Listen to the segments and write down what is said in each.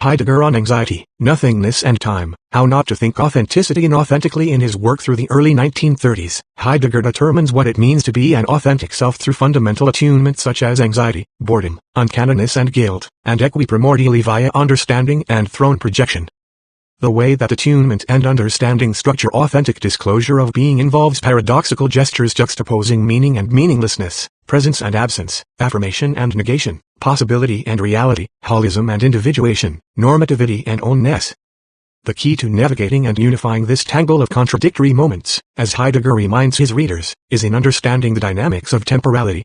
Heidegger on Anxiety, Nothingness and Time, How Not to Think Authenticity Inauthentically. In his work through the early 1930s, Heidegger determines what it means to be an authentic self through fundamental attunements such as anxiety, boredom, uncanniness and guilt, and equi-primordially via understanding and throne projection. The way that attunement and understanding structure authentic disclosure of being involves paradoxical gestures juxtaposing meaning and meaninglessness, presence and absence, affirmation and negation, possibility and reality, holism and individuation, normativity and own-ness. The key to navigating and unifying this tangle of contradictory moments, as Heidegger reminds his readers, is in understanding the dynamics of temporality.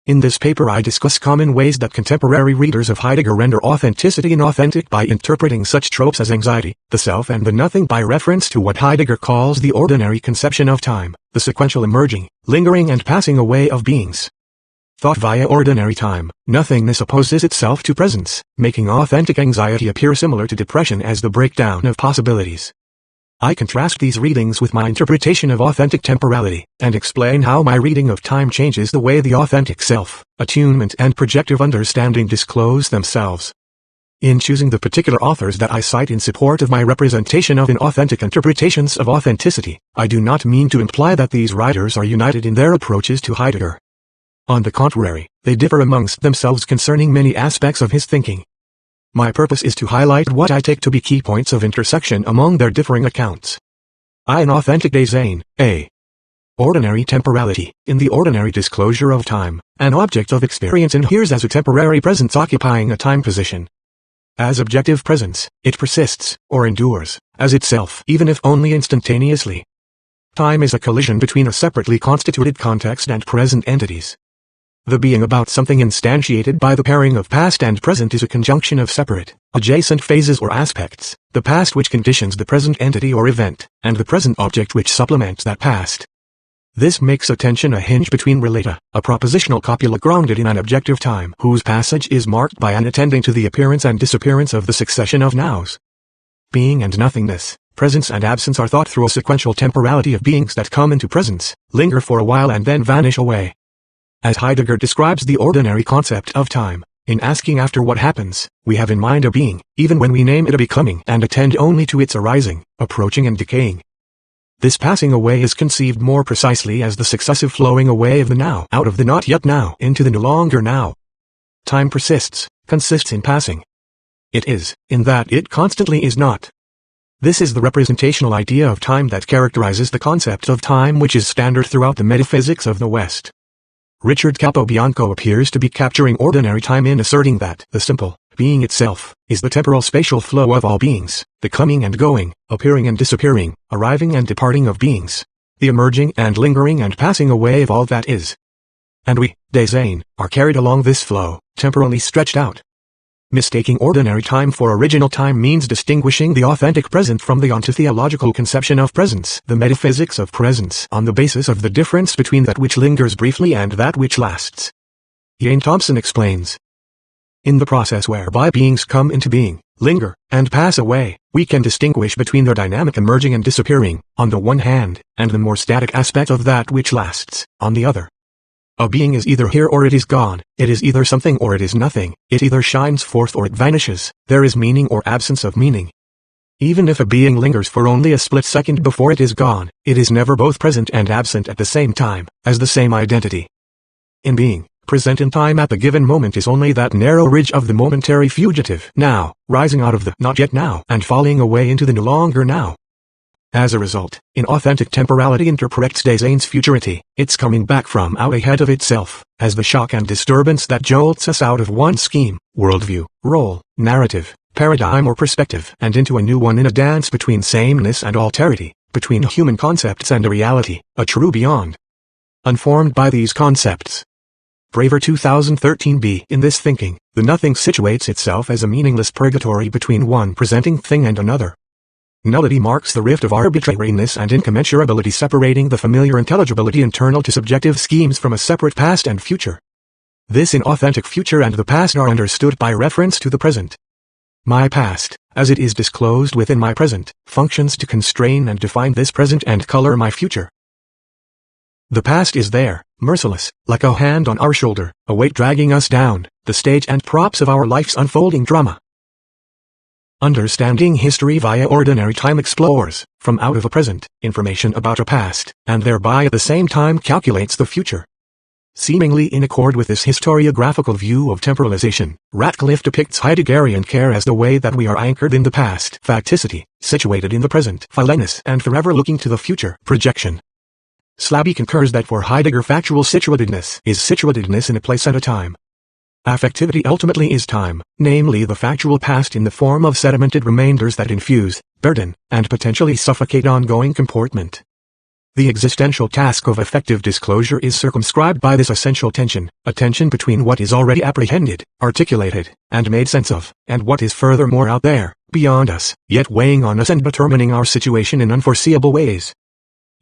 In this paper I discuss common ways that contemporary readers of Heidegger render authenticity inauthentic by interpreting such tropes as anxiety, the self and the nothing by reference to what Heidegger calls the ordinary conception of time, the sequential emerging, lingering and passing away of beings. Thought via ordinary time, nothingness opposes itself to presence, making authentic anxiety appear similar to depression as the breakdown of possibilities. I contrast these readings with my interpretation of authentic temporality, and explain how my reading of time changes the way the authentic self, attunement and projective understanding disclose themselves. In choosing the particular authors that I cite in support of my representation of inauthentic interpretations of authenticity, I do not mean to imply that these writers are united in their approaches to Heidegger. On the contrary, they differ amongst themselves concerning many aspects of his thinking. My purpose is to highlight what I take to be key points of intersection among their differing accounts. Inauthentic design, A. Ordinary temporality, in the ordinary disclosure of time, an object of experience inheres as a temporary presence occupying a time position. As objective presence, it persists, or endures, as itself, even if only instantaneously. Time is a collision between a separately constituted context and present entities. The being about something instantiated by the pairing of past and present is a conjunction of separate, adjacent phases or aspects, the past which conditions the present entity or event, and the present object which supplements that past. This makes attention a hinge between relata, a propositional copula grounded in an objective time whose passage is marked by an attending to the appearance and disappearance of the succession of nows. Being and nothingness, presence and absence are thought through a sequential temporality of beings that come into presence, linger for a while and then vanish away. As Heidegger describes the ordinary concept of time, in asking after what happens, we have in mind a being, even when we name it a becoming and attend only to its arising, approaching and decaying. This passing away is conceived more precisely as the successive flowing away of the now out of the not yet now into the no longer now. Time persists, consists in passing. It is, in that it constantly is not. This is the representational idea of time that characterizes the concept of time which is standard throughout the metaphysics of the West. Richard Capobianco appears to be capturing ordinary time in asserting that the simple being itself is the temporal spatial flow of all beings, the coming and going, appearing and disappearing, arriving and departing of beings, the emerging and lingering and passing away of all that is. And we, design, are carried along this flow, temporally stretched out. Mistaking ordinary time for original time means distinguishing the authentic present from the ontotheological conception of presence, the metaphysics of presence, on the basis of the difference between that which lingers briefly and that which lasts. Ian Thompson explains. In the process whereby beings come into being, linger, and pass away, we can distinguish between their dynamic emerging and disappearing, on the one hand, and the more static aspect of that which lasts, on the other. A being is either here or it is gone, it is either something or it is nothing, it either shines forth or it vanishes, there is meaning or absence of meaning. Even if a being lingers for only a split second before it is gone, it is never both present and absent at the same time, as the same identity. In being, present in time at the given moment is only that narrow ridge of the momentary fugitive now, rising out of the not yet now and falling away into the no longer now. As a result, inauthentic temporality interprets design's futurity, its coming back from out ahead of itself, as the shock and disturbance that jolts us out of one scheme, worldview, role, narrative, paradigm or perspective and into a new one in a dance between sameness and alterity, between human concepts and a reality, a true beyond. Unformed by these concepts. Braver 2013b. In this thinking, the nothing situates itself as a meaningless purgatory between one presenting thing and another. Nullity marks the rift of arbitrariness and incommensurability separating the familiar intelligibility internal to subjective schemes from a separate past and future. This inauthentic future and the past are understood by reference to the present. My past, as it is disclosed within my present, functions to constrain and define this present and color my future. The past is there, merciless, like a hand on our shoulder, a weight dragging us down, the stage and props of our life's unfolding drama. Understanding history via ordinary time explores, from out of a present, information about a past, and thereby at the same time calculates the future. Seemingly in accord with this historiographical view of temporalization, Radcliffe depicts Heideggerian care as the way that we are anchored in the past, facticity, situated in the present, philenis, and forever looking to the future, projection. Slaby concurs that for Heidegger factual situatedness is situatedness in a place and a time. Affectivity ultimately is time, namely the factual past in the form of sedimented remainders that infuse, burden, and potentially suffocate ongoing comportment. The existential task of affective disclosure is circumscribed by this essential tension, a tension between what is already apprehended, articulated, and made sense of, and what is furthermore out there, beyond us, yet weighing on us and determining our situation in unforeseeable ways.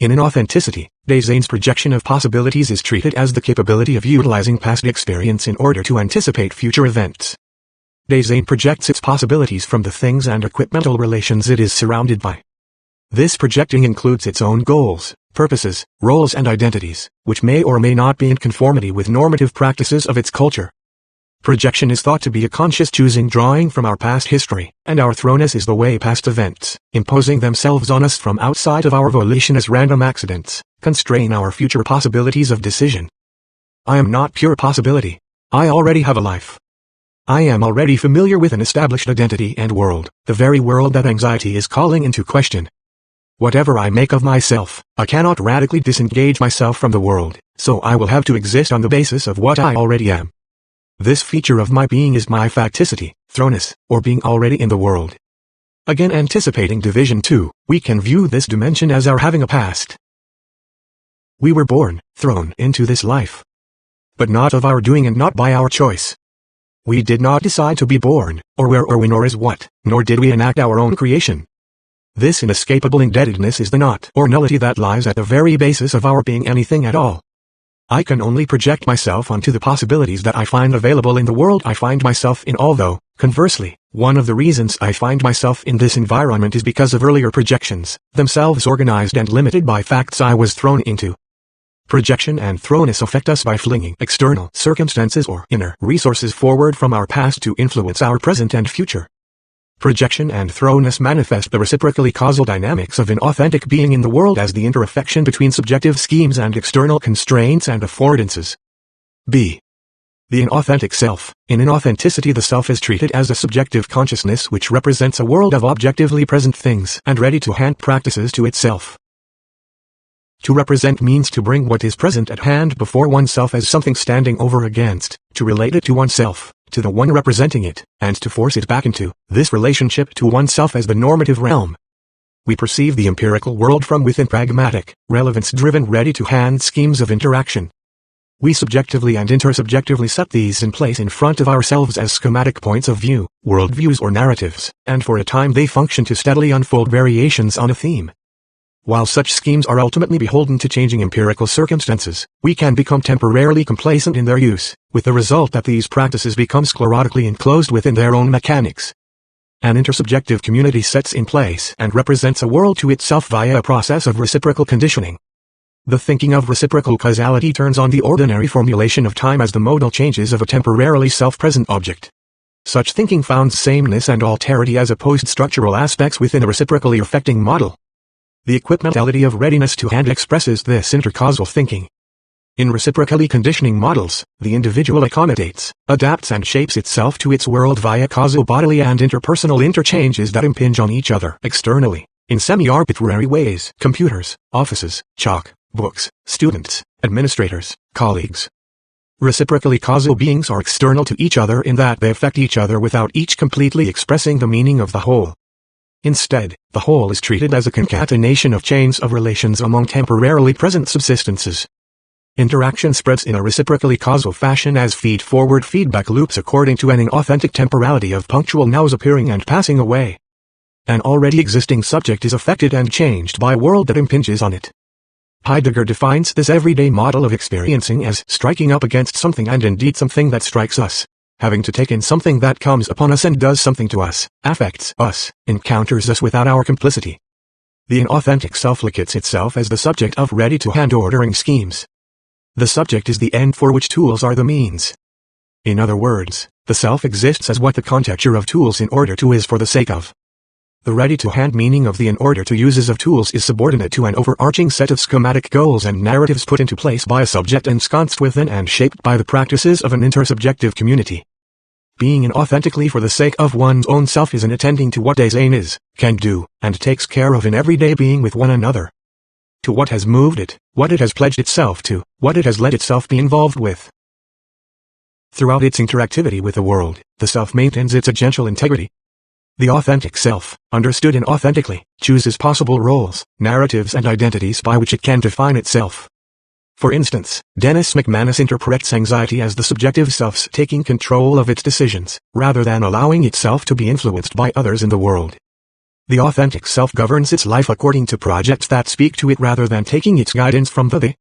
In Inauthenticity, Desaign's projection of possibilities is treated as the capability of utilizing past experience in order to anticipate future events. Desaign projects its possibilities from the things and equipmental relations it is surrounded by. This projecting includes its own goals, purposes, roles and identities, which may or may not be in conformity with normative practices of its culture. Projection is thought to be a conscious choosing drawing from our past history, and our thrownness is the way past events, imposing themselves on us from outside of our volition as random accidents, constrain our future possibilities of decision. I am not pure possibility. I already have a life. I am already familiar with an established identity and world, the very world that anxiety is calling into question. Whatever I make of myself, I cannot radically disengage myself from the world, so I will have to exist on the basis of what I already am. This feature of my being is my facticity, thrownness, or being already in the world. Again anticipating division 2, we can view this dimension as our having a past. We were born, thrown into this life. But not of our doing and not by our choice. We did not decide to be born, or where or when or as what, nor did we enact our own creation. This inescapable indebtedness is the not or nullity that lies at the very basis of our being anything at all. I can only project myself onto the possibilities that I find available in the world I find myself in, although, conversely, one of the reasons I find myself in this environment is because of earlier projections, themselves organized and limited by facts I was thrown into. Projection and thrownness affect us by flinging external circumstances or inner resources forward from our past to influence our present and future. Projection and thrownness manifest the reciprocally causal dynamics of an authentic being in the world as the interaffection between subjective schemes and external constraints and affordances. B. The inauthentic self. In inauthenticity, the self is treated as a subjective consciousness which represents a world of objectively present things and ready-to-hand practices to itself. To represent means to bring what is present at hand before oneself as something standing over against, to relate it to oneself, to the one representing it, and to force it back into this relationship to oneself as the normative realm. We perceive the empirical world from within pragmatic, relevance-driven ready-to-hand schemes of interaction. We subjectively and intersubjectively set these in place in front of ourselves as schematic points of view, worldviews or narratives, and for a time they function to steadily unfold variations on a theme. While such schemes are ultimately beholden to changing empirical circumstances, we can become temporarily complacent in their use, with the result that these practices become sclerotically enclosed within their own mechanics. An intersubjective community sets in place and represents a world to itself via a process of reciprocal conditioning. The thinking of reciprocal causality turns on the ordinary formulation of time as the modal changes of a temporarily self-present object. Such thinking founds sameness and alterity as opposed structural aspects within a reciprocally affecting model. The equipmentality of readiness to hand expresses this intercausal thinking. In reciprocally conditioning models, the individual accommodates, adapts and shapes itself to its world via causal bodily and interpersonal interchanges that impinge on each other externally, in semi-arbitrary ways. Computers, offices, chalk, books, students, administrators, colleagues. Reciprocally causal beings are external to each other in that they affect each other without each completely expressing the meaning of the whole. Instead, the whole is treated as a concatenation of chains of relations among temporarily present subsistences. Interaction spreads in a reciprocally causal fashion as feed-forward feedback loops according to an inauthentic temporality of punctual nows appearing and passing away. An already existing subject is affected and changed by a world that impinges on it. Heidegger defines this everyday model of experiencing as striking up against something and indeed something that strikes us. Having to take in something that comes upon us and does something to us, affects us, encounters us without our complicity. The inauthentic self locates itself as the subject of ready-to-hand ordering schemes. The subject is the end for which tools are the means. In other words, The self exists as what the contexture of tools in order to is for the sake of. The ready-to-hand meaning of the in order to uses of tools is subordinate to an overarching set of schematic goals and narratives put into place by a subject ensconced within and shaped by the practices of an intersubjective community. Being inauthentically for the sake of one's own self is an attending to what Dasein is, can do, and takes care of in everyday being with one another. To what has moved it, what it has pledged itself to, what it has let itself be involved with. Throughout its interactivity with the world, the self maintains its agential integrity. The authentic self, understood inauthentically, chooses possible roles, narratives and identities by which it can define itself. For instance, Dennis McManus interprets anxiety as the subjective self's taking control of its decisions, rather than allowing itself to be influenced by others in the world. The authentic self governs its life according to projects that speak to it rather than taking its guidance from the.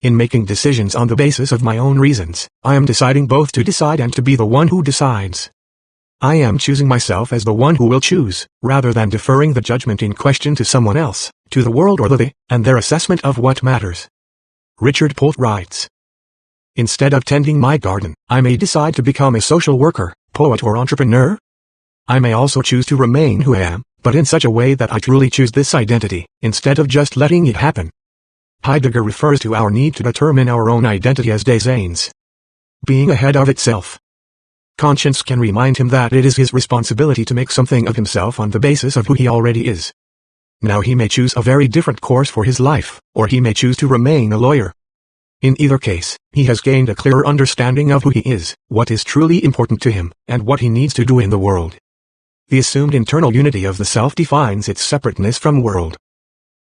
In making decisions on the basis of my own reasons, I am deciding both to decide and to be the one who decides. I am choosing myself as the one who will choose, rather than deferring the judgment in question to someone else, to the world or the they, and their assessment of what matters. Richard Polt writes, "Instead of tending my garden, I may decide to become a social worker, poet or entrepreneur. I may also choose to remain who I am, but in such a way that I truly choose this identity, instead of just letting it happen." Heidegger refers to our need to determine our own identity as Daseins. Being ahead of itself. Conscience can remind him that it is his responsibility to make something of himself on the basis of who he already is. Now he may choose a very different course for his life, or he may choose to remain a lawyer. In either case, he has gained a clearer understanding of who he is, what is truly important to him, and what he needs to do in the world. The assumed internal unity of the self defines its separateness from world.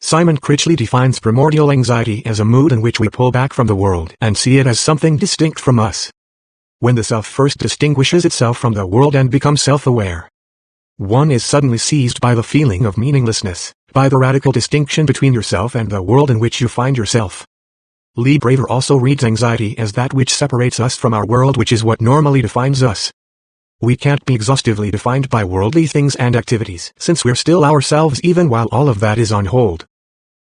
Simon Critchley defines primordial anxiety as a mood in which we pull back from the world and see it as something distinct from us. When the self first distinguishes itself from the world and becomes self-aware, one is suddenly seized by the feeling of meaninglessness, by the radical distinction between yourself and the world in which you find yourself. Lee Braver also reads anxiety as that which separates us from our world, which is what normally defines us. We can't be exhaustively defined by worldly things and activities, since we're still ourselves even while all of that is on hold.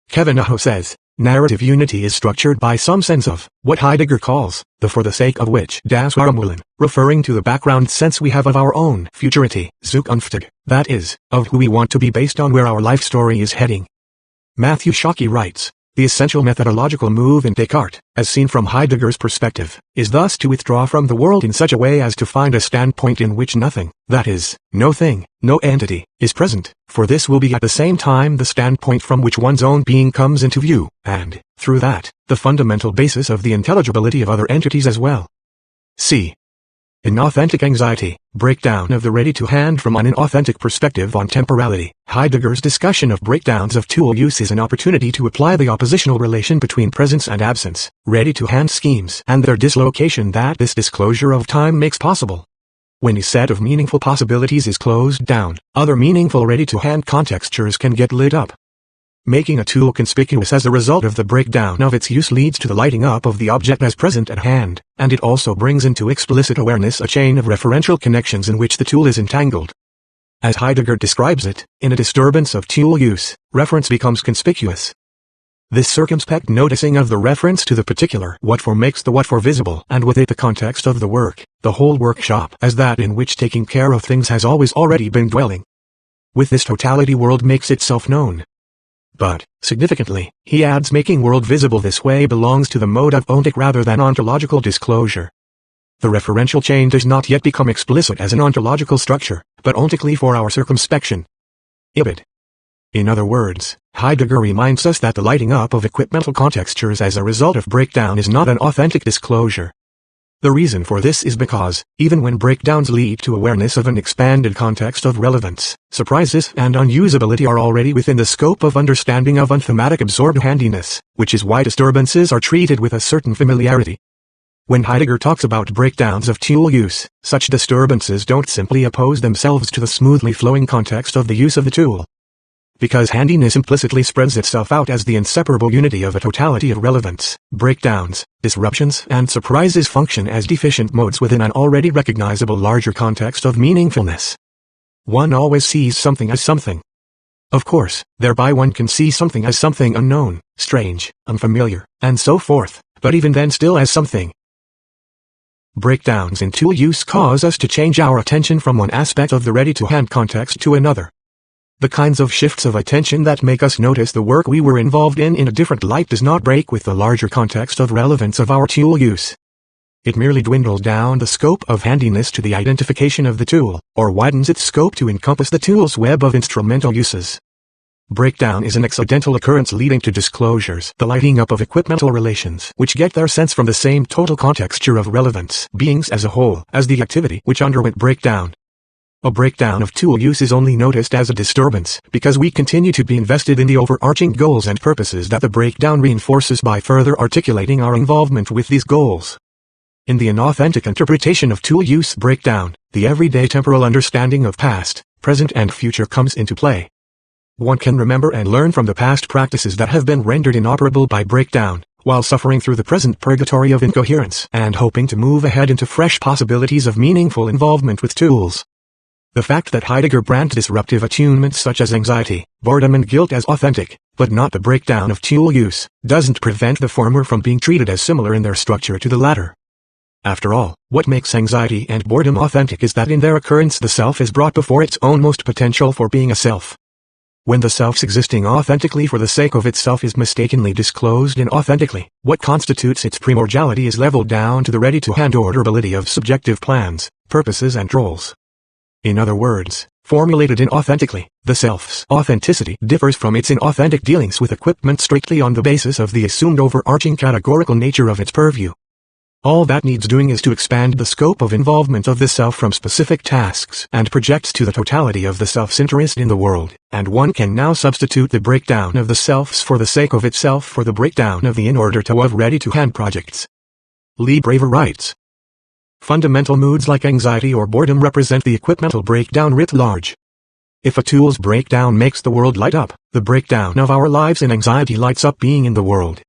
Kevin Aho says, narrative unity is structured by some sense of, what Heidegger calls, the for the sake of which, das Warum, referring to the background sense we have of our own futurity, Zukünftig, that is, of who we want to be based on where our life story is heading. Matthew Shockey writes, the essential methodological move in Descartes, as seen from Heidegger's perspective, is thus to withdraw from the world in such a way as to find a standpoint in which nothing, that is, no thing, no entity, is present, for this will be at the same time the standpoint from which one's own being comes into view, and, through that, the fundamental basis of the intelligibility of other entities as well. C. Inauthentic anxiety, breakdown of the ready-to-hand from an inauthentic perspective on temporality. Heidegger's discussion of breakdowns of tool use is an opportunity to apply the oppositional relation between presence and absence, ready-to-hand schemes, and their dislocation that this disclosure of time makes possible. When a set of meaningful possibilities is closed down, other meaningful ready-to-hand contextures can get lit up. Making a tool conspicuous as a result of the breakdown of its use leads to the lighting up of the object as present at hand, and it also brings into explicit awareness a chain of referential connections in which the tool is entangled. As Heidegger describes it, in a disturbance of tool use, reference becomes conspicuous. This circumspect noticing of the reference to the particular what for makes the what for visible, and with it the context of the work, the whole workshop, as that in which taking care of things has always already been dwelling. With this totality world makes itself known. But, significantly, he adds making world visible this way belongs to the mode of ontic rather than ontological disclosure. The referential chain does not yet become explicit as an ontological structure, but ontically for our circumspection. Ibid. In other words, Heidegger reminds us that the lighting up of equipmental contextures as a result of breakdown is not an authentic disclosure. The reason for this is because, even when breakdowns lead to awareness of an expanded context of relevance, surprises and unusability are already within the scope of understanding of unthematic absorbed handiness, which is why disturbances are treated with a certain familiarity. When Heidegger talks about breakdowns of tool use, such disturbances don't simply oppose themselves to the smoothly flowing context of the use of the tool. Because handiness implicitly spreads itself out as the inseparable unity of a totality of relevance, breakdowns, disruptions, and surprises function as deficient modes within an already recognizable larger context of meaningfulness. One always sees something as something. Of course, thereby one can see something as something unknown, strange, unfamiliar, and so forth, but even then still as something. Breakdowns in tool use cause us to change our attention from one aspect of the ready-to-hand context to another. The kinds of shifts of attention that make us notice the work we were involved in a different light does not break with the larger context of relevance of our tool use. It merely dwindles down the scope of handiness to the identification of the tool, or widens its scope to encompass the tool's web of instrumental uses. Breakdown is an accidental occurrence leading to disclosures, the lighting up of equipmental relations, which get their sense from the same total contexture of relevance, beings as a whole, as the activity which underwent breakdown. A breakdown of tool use is only noticed as a disturbance, because we continue to be invested in the overarching goals and purposes that the breakdown reinforces by further articulating our involvement with these goals. In the inauthentic interpretation of tool use breakdown, the everyday temporal understanding of past, present and future comes into play. One can remember and learn from the past practices that have been rendered inoperable by breakdown, while suffering through the present purgatory of incoherence and hoping to move ahead into fresh possibilities of meaningful involvement with tools. The fact that Heidegger branded disruptive attunements such as anxiety, boredom and guilt as authentic, but not the breakdown of tool use, doesn't prevent the former from being treated as similar in their structure to the latter. After all, what makes anxiety and boredom authentic is that in their occurrence the self is brought before its own most potential for being a self. When the self's existing authentically for the sake of itself is mistakenly disclosed inauthentically, what constitutes its primordiality is leveled down to the ready-to-hand orderability of subjective plans, purposes and roles. In other words, formulated inauthentically, the self's authenticity differs from its inauthentic dealings with equipment strictly on the basis of the assumed overarching categorical nature of its purview. All that needs doing is to expand the scope of involvement of the self from specific tasks and project to the totality of the self's interest in the world, and one can now substitute the breakdown of the self's for the sake of itself for the breakdown of the in order to of ready-to-hand projects. Lee Braver writes, fundamental moods like anxiety or boredom represent the equipmental breakdown writ large. If a tool's breakdown makes the world light up, the breakdown of our lives in anxiety lights up being in the world.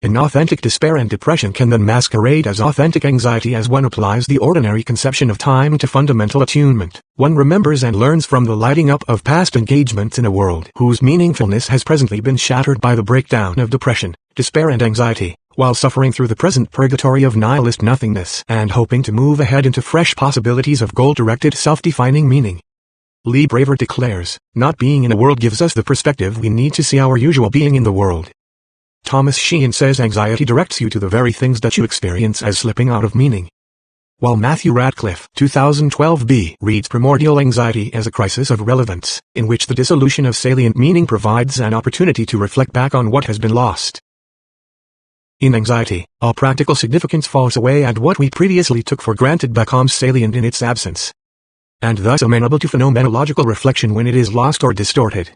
Inauthentic despair and depression can then masquerade as authentic anxiety as one applies the ordinary conception of time to fundamental attunement. One remembers and learns from the lighting up of past engagements in a world whose meaningfulness has presently been shattered by the breakdown of depression, despair and anxiety, while suffering through the present purgatory of nihilist nothingness and hoping to move ahead into fresh possibilities of goal-directed self-defining meaning. Lee Braver declares, not being in a world gives us the perspective we need to see our usual being in the world. Thomas Sheehan says anxiety directs you to the very things that you experience as slipping out of meaning. While Matthew Radcliffe, 2012b, reads primordial anxiety as a crisis of relevance, in which the dissolution of salient meaning provides an opportunity to reflect back on what has been lost. In anxiety, all practical significance falls away and what we previously took for granted becomes salient in its absence, and thus amenable to phenomenological reflection when it is lost or distorted.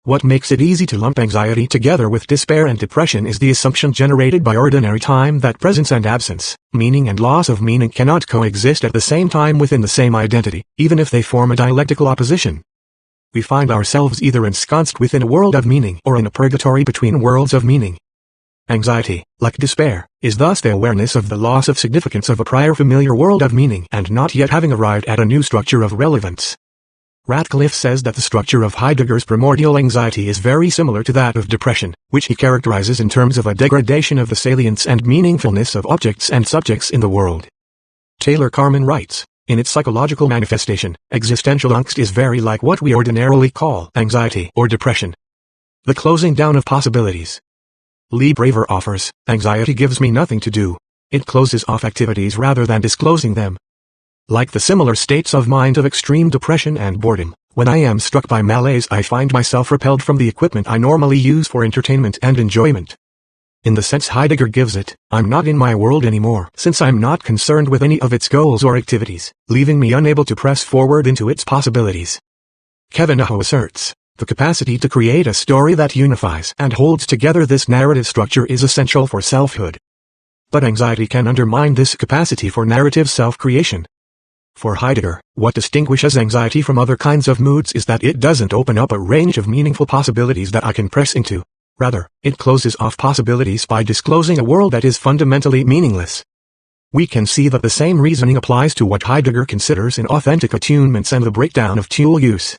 What makes it easy to lump anxiety together with despair and depression is the assumption generated by ordinary time that presence and absence, meaning and loss of meaning cannot coexist at the same time within the same identity, even if they form a dialectical opposition. We find ourselves either ensconced within a world of meaning or in a purgatory between worlds of meaning. Anxiety, like despair, is thus the awareness of the loss of significance of a prior familiar world of meaning and not yet having arrived at a new structure of relevance. Radcliffe says that the structure of Heidegger's primordial anxiety is very similar to that of depression, which he characterizes in terms of a degradation of the salience and meaningfulness of objects and subjects in the world. Taylor Carman writes, in its psychological manifestation, existential angst is very like what we ordinarily call anxiety or depression. The closing down of possibilities. Lee Braver offers, anxiety gives me nothing to do. It closes off activities rather than disclosing them. Like the similar states of mind of extreme depression and boredom, when I am struck by malaise I find myself repelled from the equipment I normally use for entertainment and enjoyment. In the sense Heidegger gives it, I'm not in my world anymore, since I'm not concerned with any of its goals or activities, leaving me unable to press forward into its possibilities. Kavanaugh asserts, the capacity to create a story that unifies and holds together this narrative structure is essential for selfhood. But anxiety can undermine this capacity for narrative self-creation. For Heidegger, what distinguishes anxiety from other kinds of moods is that it doesn't open up a range of meaningful possibilities that I can press into. Rather, it closes off possibilities by disclosing a world that is fundamentally meaningless. We can see that the same reasoning applies to what Heidegger considers inauthentic attunements and the breakdown of tool use.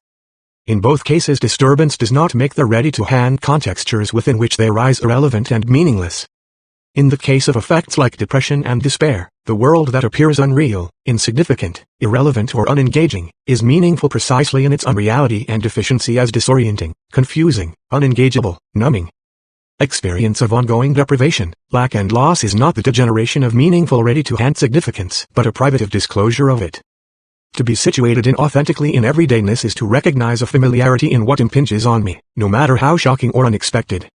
In both cases disturbance does not make the ready-to-hand contextures within which they rise irrelevant and meaningless. In the case of affects like depression and despair, the world that appears unreal, insignificant, irrelevant or unengaging, is meaningful precisely in its unreality and deficiency as disorienting, confusing, unengageable, numbing. Experience of ongoing deprivation, lack and loss is not the degeneration of meaningful ready-to-hand significance, but a privative disclosure of it. To be situated inauthentically in everydayness is to recognize a familiarity in what impinges on me, no matter how shocking or unexpected.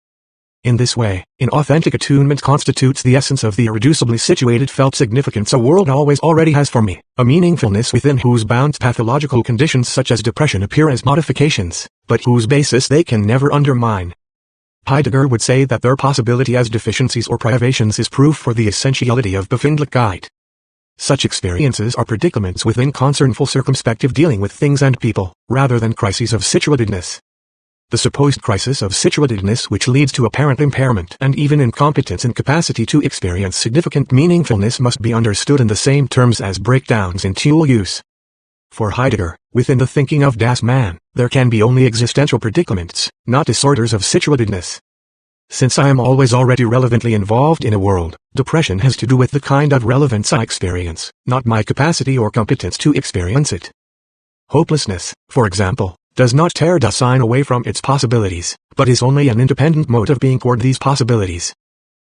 In this way, inauthentic attunement constitutes the essence of the irreducibly situated felt significance a world always already has for me, a meaningfulness within whose bounds pathological conditions such as depression appear as modifications, but whose basis they can never undermine. Heidegger would say that their possibility as deficiencies or privations is proof for the essentiality of Befindlichkeit. Such experiences are predicaments within concernful circumspective dealing with things and people, rather than crises of situatedness. The supposed crisis of situatedness which leads to apparent impairment and even incompetence in capacity to experience significant meaningfulness must be understood in the same terms as breakdowns in tool use. For Heidegger, within the thinking of Das Man, there can be only existential predicaments, not disorders of situatedness. Since I am always already relevantly involved in a world, depression has to do with the kind of relevance I experience, not my capacity or competence to experience it. Hopelessness, for example, does not tear design away from its possibilities, but is only an independent mode of being toward these possibilities.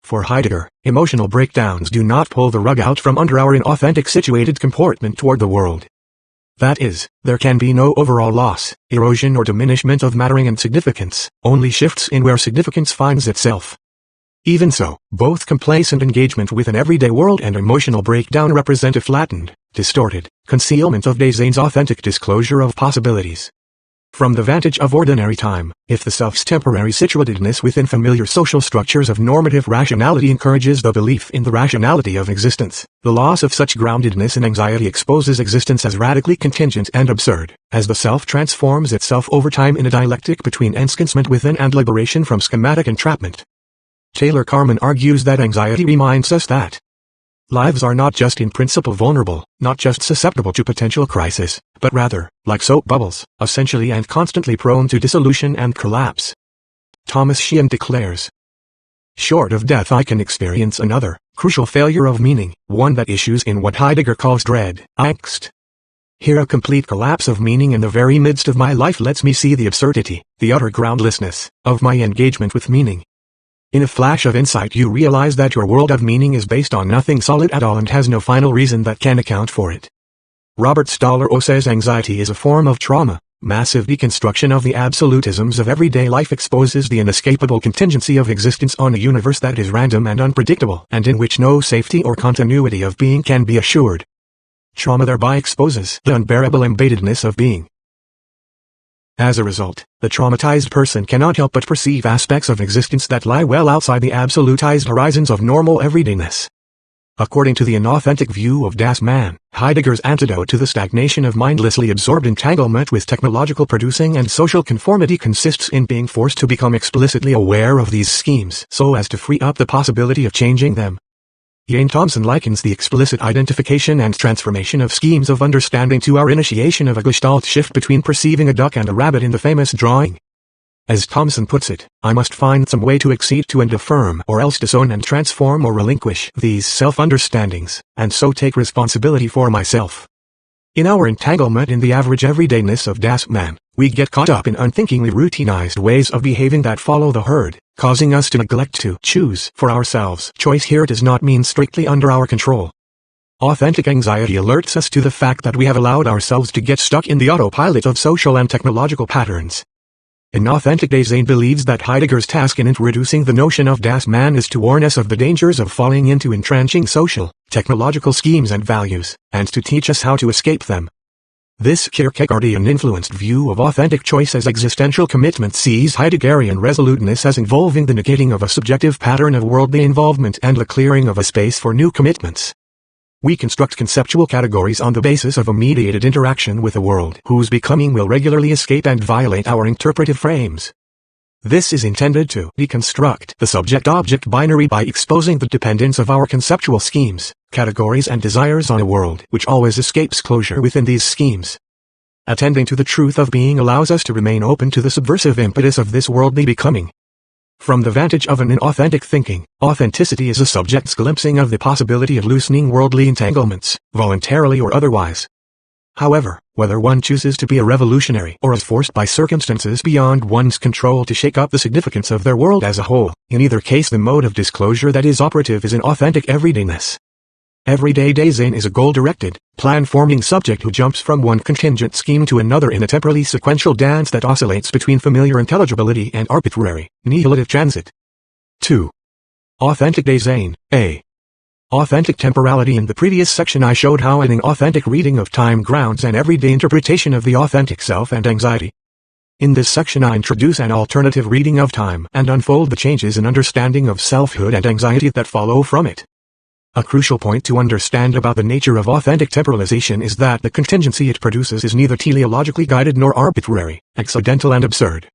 For Heidegger, emotional breakdowns do not pull the rug out from under our inauthentic situated comportment toward the world. That is, there can be no overall loss, erosion or diminishment of mattering and significance, only shifts in where significance finds itself. Even so, both complacent engagement with an everyday world and emotional breakdown represent a flattened, distorted, concealment of Dasein's authentic disclosure of possibilities. From the vantage of ordinary time, if the self's temporary situatedness within familiar social structures of normative rationality encourages the belief in the rationality of existence, the loss of such groundedness in anxiety exposes existence as radically contingent and absurd, as the self transforms itself over time in a dialectic between ensconcement within and liberation from schematic entrapment. Taylor Carman argues that anxiety reminds us that lives are not just in principle vulnerable, not just susceptible to potential crisis, but rather, like soap bubbles, essentially and constantly prone to dissolution and collapse. Thomas Sheehan declares, "Short of death I can experience another, crucial failure of meaning, one that issues in what Heidegger calls dread, angst. Here a complete collapse of meaning in the very midst of my life lets me see the absurdity, the utter groundlessness, of my engagement with meaning. In a flash of insight you realize that your world of meaning is based on nothing solid at all and has no final reason that can account for it." Robert Stoller says anxiety is a form of trauma. Massive deconstruction of the absolutisms of everyday life exposes the inescapable contingency of existence on a universe that is random and unpredictable and in which no safety or continuity of being can be assured. Trauma thereby exposes the unbearable embeddedness of being. As a result, the traumatized person cannot help but perceive aspects of existence that lie well outside the absolutized horizons of normal everydayness. According to the inauthentic view of Das Man, Heidegger's antidote to the stagnation of mindlessly absorbed entanglement with technological producing and social conformity consists in being forced to become explicitly aware of these schemes so as to free up the possibility of changing them. Ian Thompson likens the explicit identification and transformation of schemes of understanding to our initiation of a gestalt shift between perceiving a duck and a rabbit in the famous drawing. As Thompson puts it, I must find some way to accede to and affirm or else disown and transform or relinquish these self-understandings, and so take responsibility for myself. In our entanglement in the average everydayness of Das Man, we get caught up in unthinkingly routinized ways of behaving that follow the herd, causing us to neglect to choose for ourselves. Choice here does not mean strictly under our control. Authentic anxiety alerts us to the fact that we have allowed ourselves to get stuck in the autopilot of social and technological patterns. Inauthentic Dasein believes that Heidegger's task in introducing the notion of Das Man is to warn us of the dangers of falling into entrenching social, technological schemes and values, and to teach us how to escape them. This Kierkegaardian-influenced view of authentic choice as existential commitment sees Heideggerian resoluteness as involving the negating of a subjective pattern of worldly involvement and the clearing of a space for new commitments. We construct conceptual categories on the basis of a mediated interaction with a world whose becoming will regularly escape and violate our interpretive frames. This is intended to deconstruct the subject-object binary by exposing the dependence of our conceptual schemes, categories and desires on a world which always escapes closure within these schemes. Attending to the truth of being allows us to remain open to the subversive impetus of this worldly becoming. From the vantage of an inauthentic thinking, authenticity is a subject's glimpsing of the possibility of loosening worldly entanglements, voluntarily or otherwise. However, whether one chooses to be a revolutionary or is forced by circumstances beyond one's control to shake up the significance of their world as a whole, in either case the mode of disclosure that is operative is an authentic everydayness. Everyday Dasein is a goal-directed, plan-forming subject who jumps from one contingent scheme to another in a temporally sequential dance that oscillates between familiar intelligibility and arbitrary, nihilitative transit. 2. Authentic Dasein, A. Authentic temporality. In the previous section I showed how an inauthentic reading of time grounds an everyday interpretation of the authentic self and anxiety. In this section I introduce an alternative reading of time and unfold the changes in understanding of selfhood and anxiety that follow from it. A crucial point to understand about the nature of authentic temporalization is that the contingency it produces is neither teleologically guided nor arbitrary, accidental and absurd.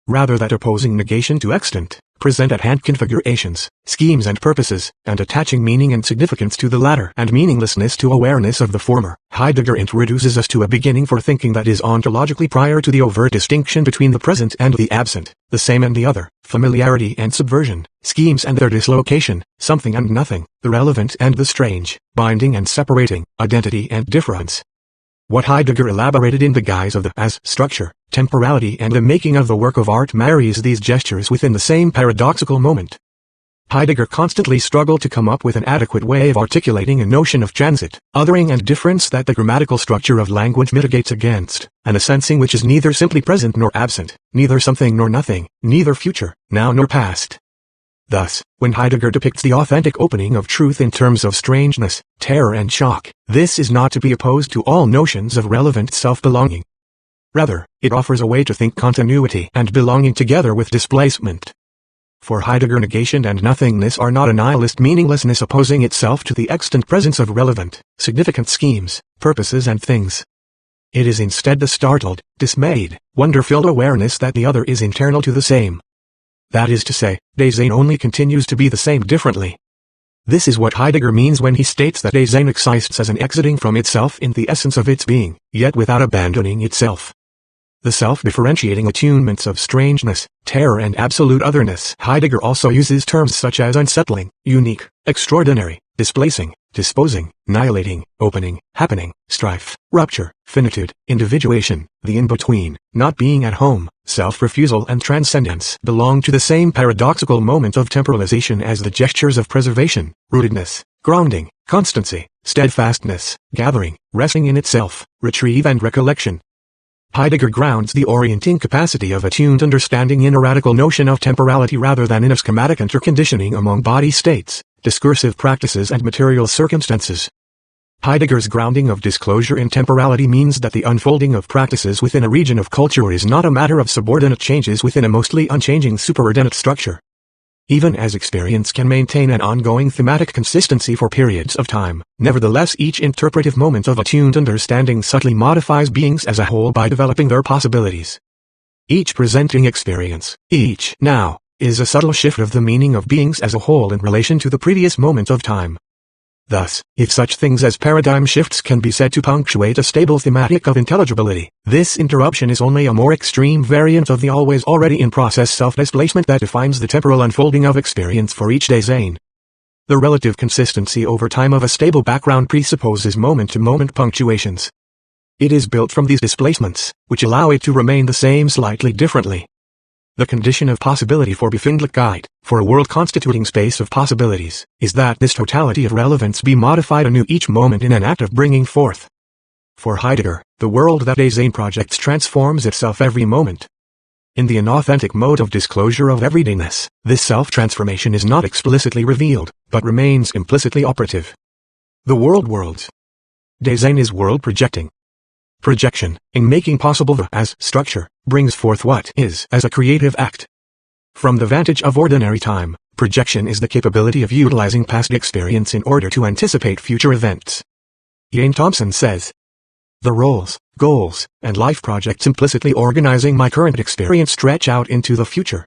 Rather that opposing negation to extant, present at hand configurations, schemes and purposes, and attaching meaning and significance to the latter and meaninglessness to awareness of the former, Heidegger introduces us to a beginning for thinking that is ontologically prior to the overt distinction between the present and the absent, the same and the other, familiarity and subversion, schemes and their dislocation, something and nothing, the relevant and the strange, binding and separating, identity and difference. What Heidegger elaborated in the guise of the as structure, temporality and the making of the work of art marries these gestures within the same paradoxical moment. Heidegger constantly struggled to come up with an adequate way of articulating a notion of transit, othering and difference that the grammatical structure of language mitigates against, and a sensing which is neither simply present nor absent, neither something nor nothing, neither future, now nor past. Thus, when Heidegger depicts the authentic opening of truth in terms of strangeness, terror and shock, this is not to be opposed to all notions of relevant self-belonging. Rather, it offers a way to think continuity and belonging together with displacement. For Heidegger, negation and nothingness are not a nihilist meaninglessness opposing itself to the extant presence of relevant, significant schemes, purposes and things. It is instead the startled, dismayed, wonder-filled awareness that the other is internal to the same. That is to say, Dasein only continues to be the same differently. This is what Heidegger means when he states that Dasein exists as an exiting from itself in the essence of its being, yet without abandoning itself. The self-differentiating attunements of strangeness, terror and absolute otherness. Heidegger also uses terms such as unsettling, unique, extraordinary, displacing, disposing, annihilating, opening, happening, strife, rupture, finitude, individuation, the in-between, not being at home, self-refusal and transcendence belong to the same paradoxical moment of temporalization as the gestures of preservation, rootedness, grounding, constancy, steadfastness, gathering, resting in itself, retrieve and recollection. Heidegger grounds the orienting capacity of attuned understanding in a radical notion of temporality rather than in a schematic interconditioning among body states, discursive practices and material circumstances. Heidegger's grounding of disclosure in temporality means that the unfolding of practices within a region of culture is not a matter of subordinate changes within a mostly unchanging superordinate structure. Even as experience can maintain an ongoing thematic consistency for periods of time, nevertheless each interpretive moment of attuned understanding subtly modifies beings as a whole by developing their possibilities. Each presenting experience, each now, is a subtle shift of the meaning of beings as a whole in relation to the previous moment of time. Thus, if such things as paradigm shifts can be said to punctuate a stable thematic of intelligibility, this interruption is only a more extreme variant of the always already in process self-displacement that defines the temporal unfolding of experience for each Dasein. The relative consistency over time of a stable background presupposes moment-to-moment punctuations. It is built from these displacements, which allow it to remain the same slightly differently. The condition of possibility for Befindlichkeit, for a world constituting space of possibilities, is that this totality of relevance be modified anew each moment in an act of bringing forth. For Heidegger, the world that Dasein projects transforms itself every moment. In the inauthentic mode of disclosure of everydayness, this self-transformation is not explicitly revealed, but remains implicitly operative. The world worlds. Dasein is world projecting. Projection, in making possible the as structure, brings forth what is as a creative act. From the vantage of ordinary time, projection is the capability of utilizing past experience in order to anticipate future events. Ian Thompson says, "The roles, goals, and life projects implicitly organizing my current experience stretch out into the future.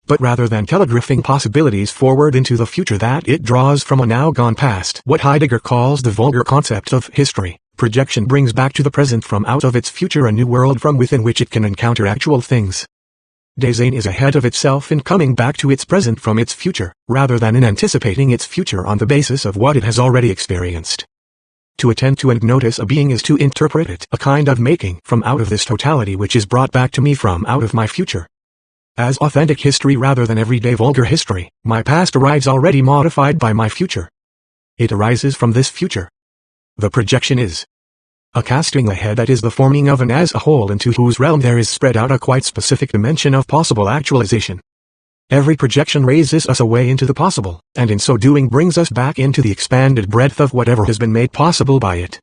But rather than telegraphing possibilities forward into the future that it draws from a now gone past, what Heidegger calls the vulgar concept of history, projection brings back to the present from out of its future a new world from within which it can encounter actual things. Dasein is ahead of itself in coming back to its present from its future, rather than in anticipating its future on the basis of what it has already experienced. To attend to and notice a being is to interpret it, a kind of making from out of this totality which is brought back to me from out of my future. As authentic history rather than everyday vulgar history, my past arrives already modified by my future. It arises from this future. The projection is a casting ahead, that is the forming of an as a whole into whose realm there is spread out a quite specific dimension of possible actualization. Every projection raises us away into the possible, and in so doing brings us back into the expanded breadth of whatever has been made possible by it.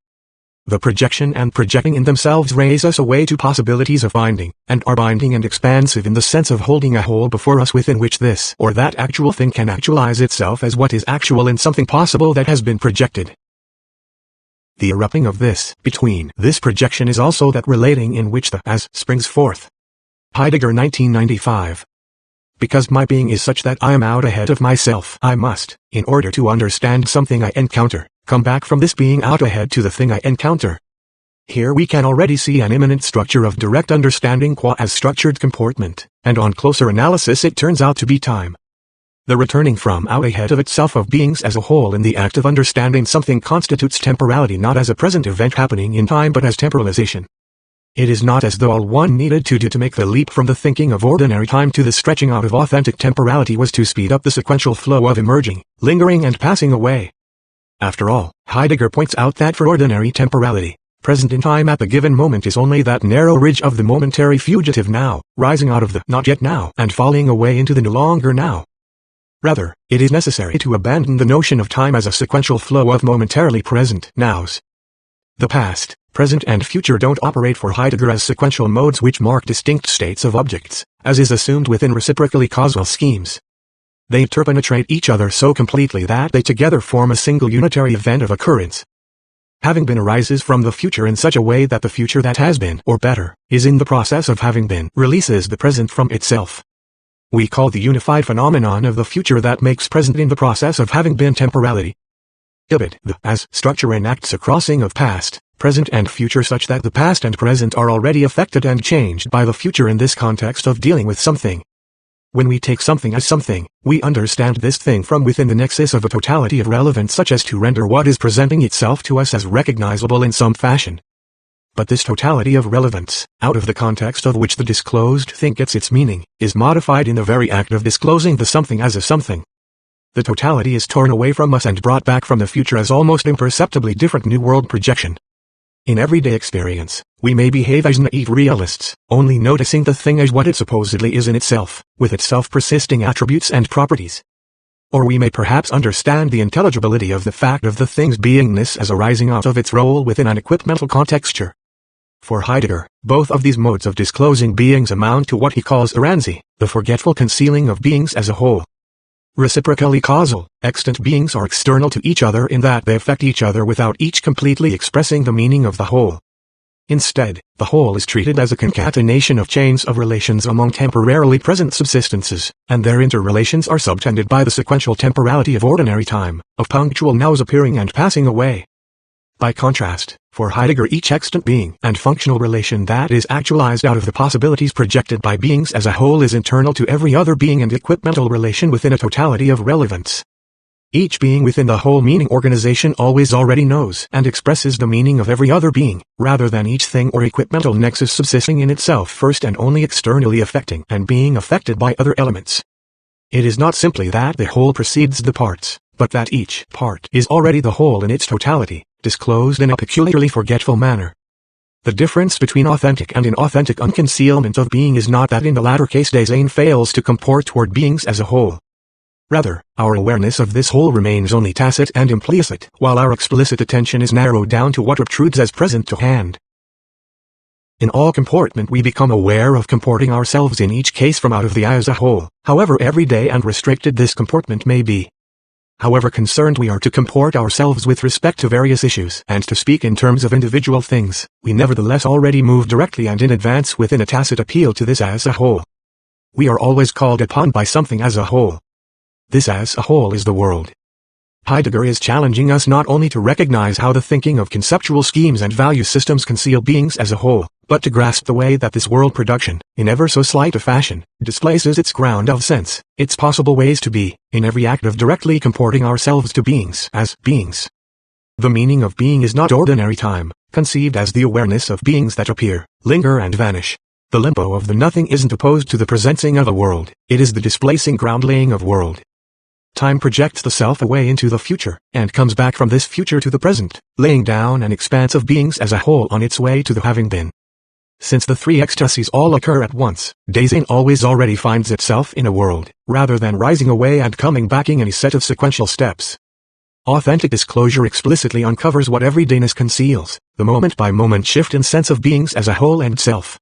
The projection and projecting in themselves raise us away to possibilities of binding, and are binding and expansive in the sense of holding a whole before us within which this or that actual thing can actualize itself as what is actual in something possible that has been projected. The erupting of this, between this projection is also that relating in which the as springs forth. Heidegger 1995. Because my being is such that I am out ahead of myself, I must, in order to understand something I encounter, come back from this being out ahead to the thing I encounter. Here we can already see an imminent structure of direct understanding qua as structured comportment, and on closer analysis it turns out to be time. The returning from out ahead of itself of beings as a whole in the act of understanding something constitutes temporality not as a present event happening in time but as temporalization. It is not as though all one needed to do to make the leap from the thinking of ordinary time to the stretching out of authentic temporality was to speed up the sequential flow of emerging, lingering and passing away. After all, Heidegger points out that for ordinary temporality, present in time at the given moment is only that narrow ridge of the momentary fugitive now, rising out of the not yet now and falling away into the no longer now. Rather, it is necessary to abandon the notion of time as a sequential flow of momentarily present nows. The past, present and future don't operate for Heidegger as sequential modes which mark distinct states of objects, as is assumed within reciprocally causal schemes. They interpenetrate each other so completely that they together form a single unitary event of occurrence. Having been arises from the future in such a way that the future that has been, or better, is in the process of having been, releases the present from itself. We call the unified phenomenon of the future that makes present in the process of having been temporality. The as structure enacts a crossing of past, present and future such that the past and present are already affected and changed by the future in this context of dealing with something. When we take something as something, we understand this thing from within the nexus of a totality of relevance such as to render what is presenting itself to us as recognizable in some fashion. But this totality of relevance, out of the context of which the disclosed thing gets its meaning, is modified in the very act of disclosing the something as a something. The totality is torn away from us and brought back from the future as almost imperceptibly different new world projection. In everyday experience, we may behave as naive realists, only noticing the thing as what it supposedly is in itself, with its self-persisting attributes and properties. Or we may perhaps understand the intelligibility of the fact of the thing's beingness as arising out of its role within an equipmental contexture. For Heidegger, both of these modes of disclosing beings amount to what he calls eranzi, the forgetful concealing of beings as a whole. Reciprocally causal, extant beings are external to each other in that they affect each other without each completely expressing the meaning of the whole. Instead, the whole is treated as a concatenation of chains of relations among temporarily present subsistences, and their interrelations are subtended by the sequential temporality of ordinary time, of punctual nows appearing and passing away. By contrast, for Heidegger each extant being and functional relation that is actualized out of the possibilities projected by beings as a whole is internal to every other being and equipmental relation within a totality of relevance. Each being within the whole meaning organization always already knows and expresses the meaning of every other being, rather than each thing or equipmental nexus subsisting in itself first and only externally affecting and being affected by other elements. It is not simply that the whole precedes the parts, but that each part is already the whole in its totality, disclosed in a peculiarly forgetful manner. The difference between authentic and inauthentic unconcealment of being is not that in the latter case Dasein fails to comport toward beings as a whole. Rather, our awareness of this whole remains only tacit and implicit, while our explicit attention is narrowed down to what obtrudes as present to hand. In all comportment we become aware of comporting ourselves in each case from out of the I as a whole, however everyday and restricted this comportment may be. However concerned we are to comport ourselves with respect to various issues and to speak in terms of individual things, we nevertheless already move directly and in advance within a tacit appeal to this as a whole. We are always called upon by something as a whole. This as a whole is the world. Heidegger is challenging us not only to recognize how the thinking of conceptual schemes and value systems conceal beings as a whole, but to grasp the way that this world production, in ever so slight a fashion, displaces its ground of sense, its possible ways to be, in every act of directly comporting ourselves to beings as beings. The meaning of being is not ordinary time, conceived as the awareness of beings that appear, linger and vanish. The limbo of the nothing isn't opposed to the presenting of a world, it is the displacing ground-laying of world. Time projects the self away into the future, and comes back from this future to the present, laying down an expanse of beings as a whole on its way to the having been. Since the three ecstasies all occur at once, Dasein always already finds itself in a world, rather than rising away and coming back in any set of sequential steps. Authentic disclosure explicitly uncovers what everydayness conceals, the moment-by-moment shift in sense of beings as a whole and self.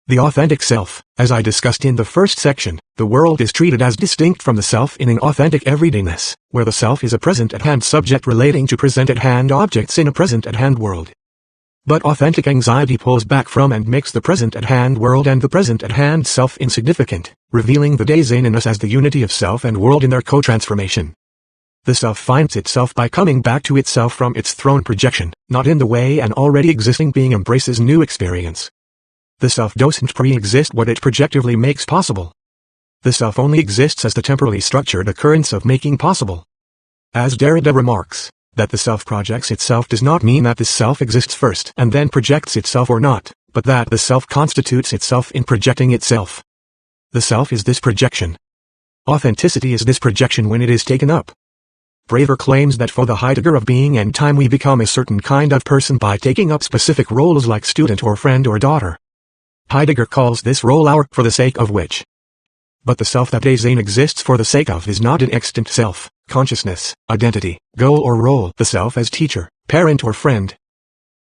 The authentic self, as I discussed in the first section, the world is treated as distinct from the self in an authentic everydayness, where the self is a present-at-hand subject relating to present-at-hand objects in a present-at-hand world. But authentic anxiety pulls back from and makes the present-at-hand world and the present-at-hand self insignificant, revealing the Dasein in us as the unity of self and world in their co-transformation. The self finds itself by coming back to itself from its throne projection, not in the way an already existing being embraces new experience. The self doesn't pre-exist what it projectively makes possible. The self only exists as the temporally structured occurrence of making possible. As Derrida remarks, that the self projects itself does not mean that the self exists first and then projects itself or not, but that the self constitutes itself in projecting itself. The self is this projection. Authenticity is this projection when it is taken up. Braver claims that for the Heidegger of being and time we become a certain kind of person by taking up specific roles like student or friend or daughter. Heidegger calls this role our for the sake of which. But the self that Dasein exists for the sake of is not an extant self, consciousness, identity, goal or role, the self as teacher, parent or friend.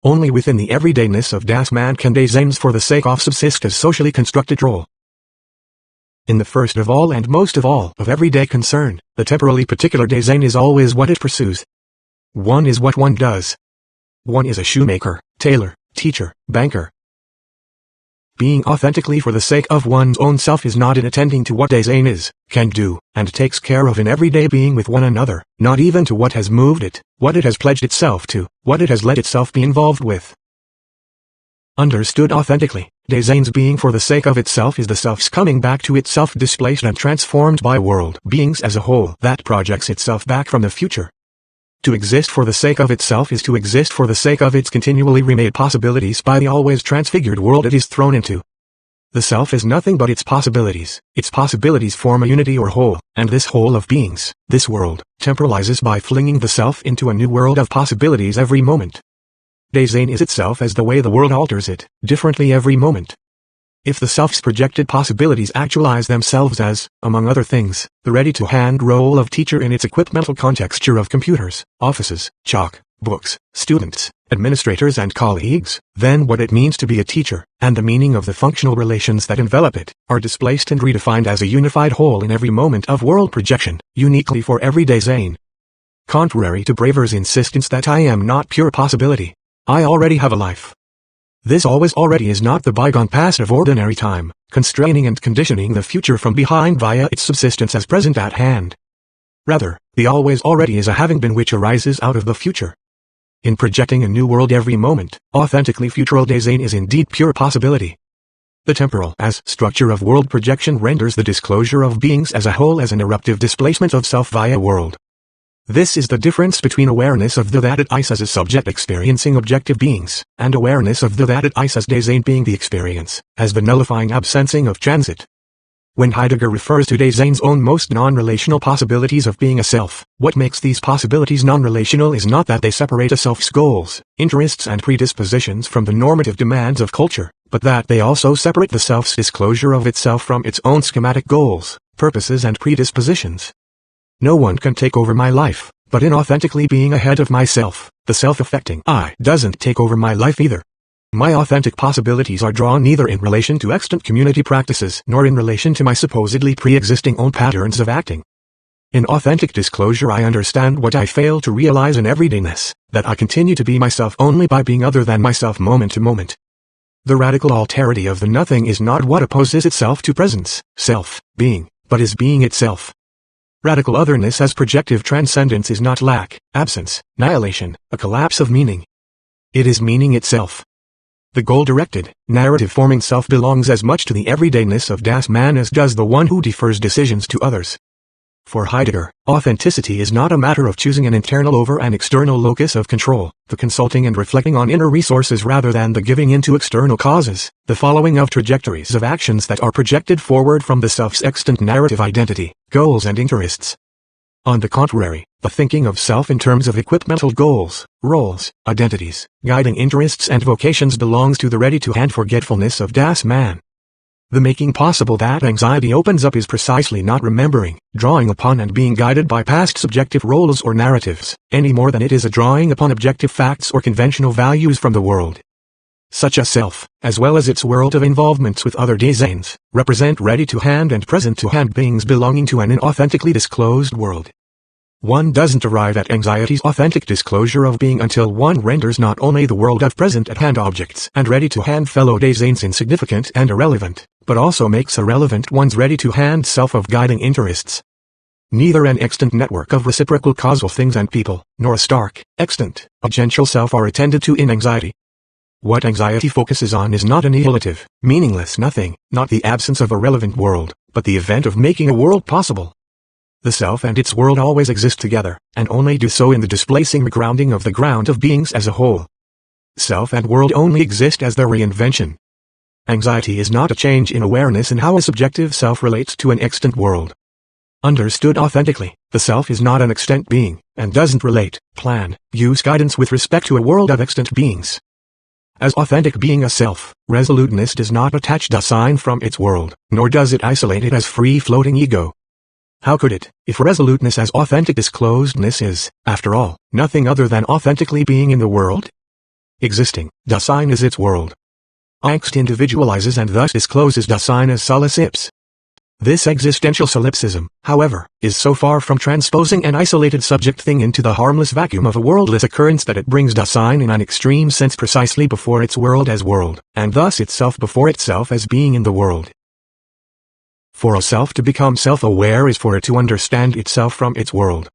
Only within the everydayness of das Man can Dasein's for the sake of subsist as socially constructed role. In the first of all and most of all of everyday concern, the temporally particular Dasein is always what it pursues. One is what one does. One is a shoemaker, tailor, teacher, banker. Being authentically for the sake of one's own self is not in attending to what Dasein is, can do, and takes care of in everyday being with one another, not even to what has moved it, what it has pledged itself to, what it has let itself be involved with. Understood authentically, Dasein's being for the sake of itself is the self's coming back to itself displaced and transformed by world beings as a whole that projects itself back from the future. To exist for the sake of itself is to exist for the sake of its continually remade possibilities by the always transfigured world it is thrown into. The self is nothing but its possibilities form a unity or whole, and this whole of beings, this world, temporalizes by flinging the self into a new world of possibilities every moment. Dasein is itself as the way the world alters it, differently every moment. If the self's projected possibilities actualize themselves as, among other things, the ready-to-hand role of teacher in its equipmental contexture of computers, offices, chalk, books, students, administrators and colleagues, then what it means to be a teacher, and the meaning of the functional relations that envelop it, are displaced and redefined as a unified whole in every moment of world projection, uniquely for every Dasein. Contrary to Braver's insistence that I am not pure possibility, I already have a life. This always already is not the bygone past of ordinary time, constraining and conditioning the future from behind via its subsistence as present at hand. Rather, the always already is a having been which arises out of the future. In projecting a new world every moment, authentically futural Dasein is indeed pure possibility. The temporal as structure of world projection renders the disclosure of beings as a whole as an eruptive displacement of self via world. This is the difference between awareness of the that it is as a subject experiencing objective beings, and awareness of the that it is as Dasein being the experience, as the nullifying absensing of transit. When Heidegger refers to Dasein's own most non-relational possibilities of being a self, what makes these possibilities non-relational is not that they separate a self's goals, interests and predispositions from the normative demands of culture, but that they also separate the self's disclosure of itself from its own schematic goals, purposes and predispositions. No one can take over my life, but in authentically being ahead of myself, the self-affecting I doesn't take over my life either. My authentic possibilities are drawn neither in relation to extant community practices nor in relation to my supposedly pre-existing own patterns of acting. In authentic disclosure I understand what I fail to realize in everydayness, that I continue to be myself only by being other than myself moment to moment. The radical alterity of the nothing is not what opposes itself to presence, self, being, but is being itself. Radical otherness as projective transcendence is not lack, absence, annihilation, a collapse of meaning. It is meaning itself. The goal-directed, narrative-forming self belongs as much to the everydayness of das Man as does the one who defers decisions to others. For Heidegger, authenticity is not a matter of choosing an internal over an external locus of control, the consulting and reflecting on inner resources rather than the giving into external causes, the following of trajectories of actions that are projected forward from the self's extant narrative identity, goals and interests. On the contrary, the thinking of self in terms of equipmental goals, roles, identities, guiding interests and vocations belongs to the ready-to-hand forgetfulness of das Man. The making possible that anxiety opens up is precisely not remembering, drawing upon and being guided by past subjective roles or narratives, any more than it is a drawing upon objective facts or conventional values from the world. Such a self, as well as its world of involvements with other Daseins, represent ready-to-hand and present-to-hand beings belonging to an inauthentically disclosed world. One doesn't arrive at anxiety's authentic disclosure of being until one renders not only the world of present-at-hand objects and ready-to-hand fellow Daseins insignificant and irrelevant, but also makes irrelevant one's ready-to-hand self of guiding interests. Neither an extant network of reciprocal causal things and people, nor a stark, extant, agential self are attended to in anxiety. What anxiety focuses on is not annihilative, meaningless nothing, not the absence of a relevant world, but the event of making a world possible. The self and its world always exist together, and only do so in the displacing regrounding of the ground of beings as a whole. Self and world only exist as their reinvention. Anxiety is not a change in awareness in how a subjective self relates to an extant world. Understood authentically, the self is not an extant being, and doesn't relate, plan, use guidance with respect to a world of extant beings. As authentic being a self, resoluteness does not attach Dasein from its world, nor does it isolate it as free-floating ego. How could it, if resoluteness as authentic disclosedness is, after all, nothing other than authentically being in the world? Existing, Dasein is its world. Angst individualizes and thus discloses Dasein as solus ipse. This existential solipsism, however, is so far from transposing an isolated subject thing into the harmless vacuum of a worldless occurrence that it brings Dasein in an extreme sense precisely before its world as world, and thus itself before itself as being in the world. For a self to become self-aware is for it to understand itself from its world.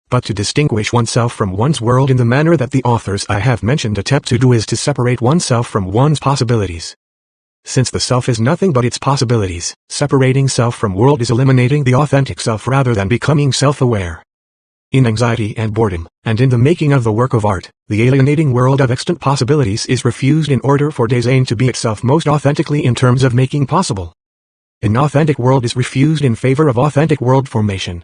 But to distinguish oneself from one's world in the manner that the authors I have mentioned attempt to do is to separate oneself from one's possibilities. Since the self is nothing but its possibilities, separating self from world is eliminating the authentic self rather than becoming self-aware. In anxiety and boredom, and in the making of the work of art, the alienating world of extant possibilities is refused in order for Dasein to be itself most authentically in terms of making possible. Inauthentic world is refused in favor of authentic world formation.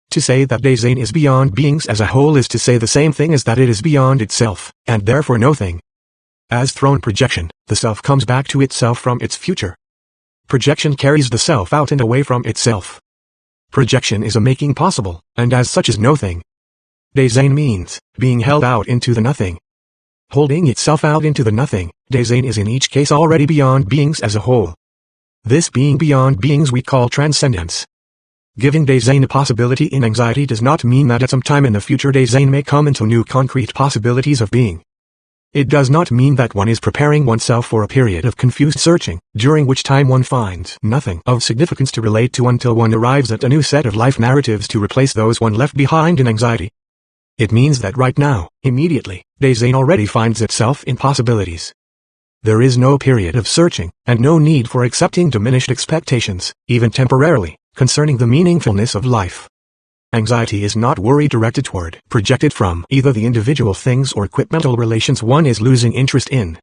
To say that Dasein is beyond beings as a whole is to say the same thing as that it is beyond itself, and therefore no thing. As thrown projection, the self comes back to itself from its future. Projection carries the self out and away from itself. Projection is a making possible, and as such is no thing. Dasein means, being held out into the nothing. Holding itself out into the nothing, Dasein is in each case already beyond beings as a whole. This being beyond beings we call transcendence. Giving Dasein a possibility in anxiety does not mean that at some time in the future Dasein may come into new concrete possibilities of being. It does not mean that one is preparing oneself for a period of confused searching, during which time one finds nothing of significance to relate to until one arrives at a new set of life narratives to replace those one left behind in anxiety. It means that right now, immediately, Dasein already finds itself in possibilities. There is no period of searching, and no need for accepting diminished expectations, even temporarily, concerning the meaningfulness of life. Anxiety is not worry directed toward, projected from, either the individual things or equipmental relations one is losing interest in.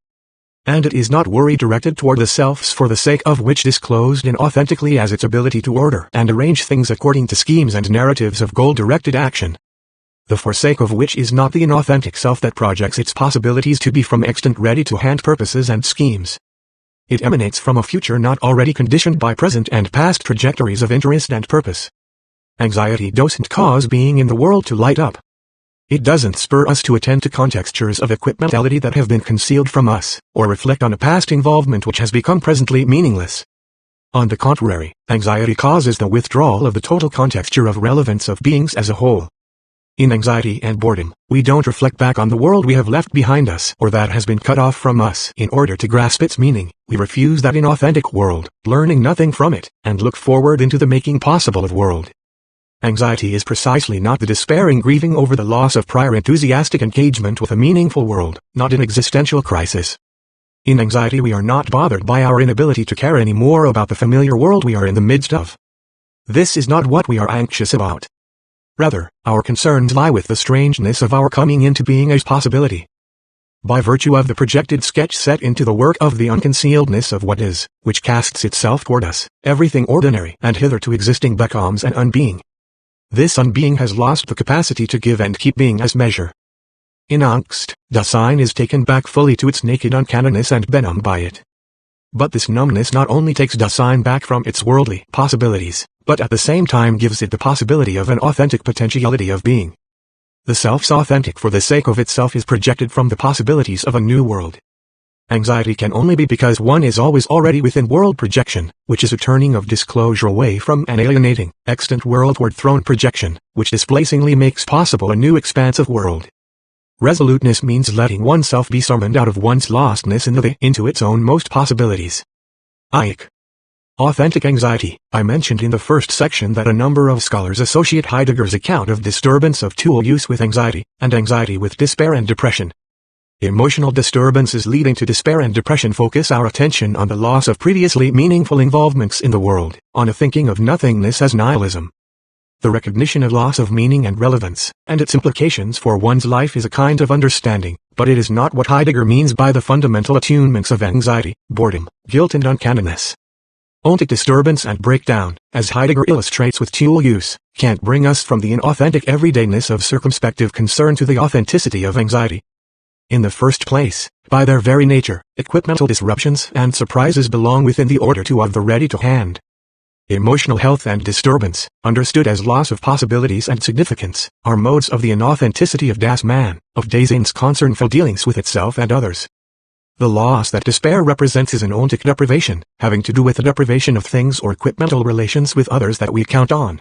And it is not worry directed toward the selves for the sake of which disclosed inauthentically as its ability to order and arrange things according to schemes and narratives of goal-directed action. The forsake of which is not the inauthentic self that projects its possibilities to be from extant ready-to-hand purposes and schemes. It emanates from a future not already conditioned by present and past trajectories of interest and purpose. Anxiety doesn't cause being in the world to light up. It doesn't spur us to attend to contextures of equipmentality that have been concealed from us, or reflect on a past involvement which has become presently meaningless. On the contrary, anxiety causes the withdrawal of the total contexture of relevance of beings as a whole. In anxiety and boredom, we don't reflect back on the world we have left behind us or that has been cut off from us in order to grasp its meaning. We refuse that inauthentic world, learning nothing from it, and look forward into the making possible of world. Anxiety is precisely not the despairing grieving over the loss of prior enthusiastic engagement with a meaningful world, not an existential crisis. In anxiety we are not bothered by our inability to care any more about the familiar world we are in the midst of. This is not what we are anxious about. Rather, our concerns lie with the strangeness of our coming into being as possibility. By virtue of the projected sketch set into the work of the unconcealedness of what is, which casts itself toward us, everything ordinary and hitherto existing becomes an unbeing. This unbeing has lost the capacity to give and keep being as measure. In angst, Dasein is taken back fully to its naked uncanniness and benumbed by it. But this numbness not only takes Dasein back from its worldly possibilities, but at the same time gives it the possibility of an authentic potentiality of being. The self's authentic for the sake of itself is projected from the possibilities of a new world. Anxiety can only be because one is always already within world projection, which is a turning of disclosure away from an alienating, extant world toward throne projection, which displacingly makes possible a new expansive world. Resoluteness means letting oneself be summoned out of one's lostness into its own most possibilities. Authentic anxiety. I mentioned in the first section that a number of scholars associate Heidegger's account of disturbance of tool use with anxiety, and anxiety with despair and depression. Emotional disturbances leading to despair and depression focus our attention on the loss of previously meaningful involvements in the world, on a thinking of nothingness as nihilism. The recognition of loss of meaning and relevance, and its implications for one's life is a kind of understanding, but it is not what Heidegger means by the fundamental attunements of anxiety, boredom, guilt and uncanniness. Ontic disturbance and breakdown, as Heidegger illustrates with tool use, can't bring us from the inauthentic everydayness of circumspective concern to the authenticity of anxiety. In the first place, by their very nature, equipmental disruptions and surprises belong within the order of the ready-to-hand. Emotional health and disturbance, understood as loss of possibilities and significance, are modes of the inauthenticity of das Man, of Dasein's concernful dealings with itself and others. The loss that despair represents is an ontic deprivation, having to do with the deprivation of things or equipmental relations with others that we count on.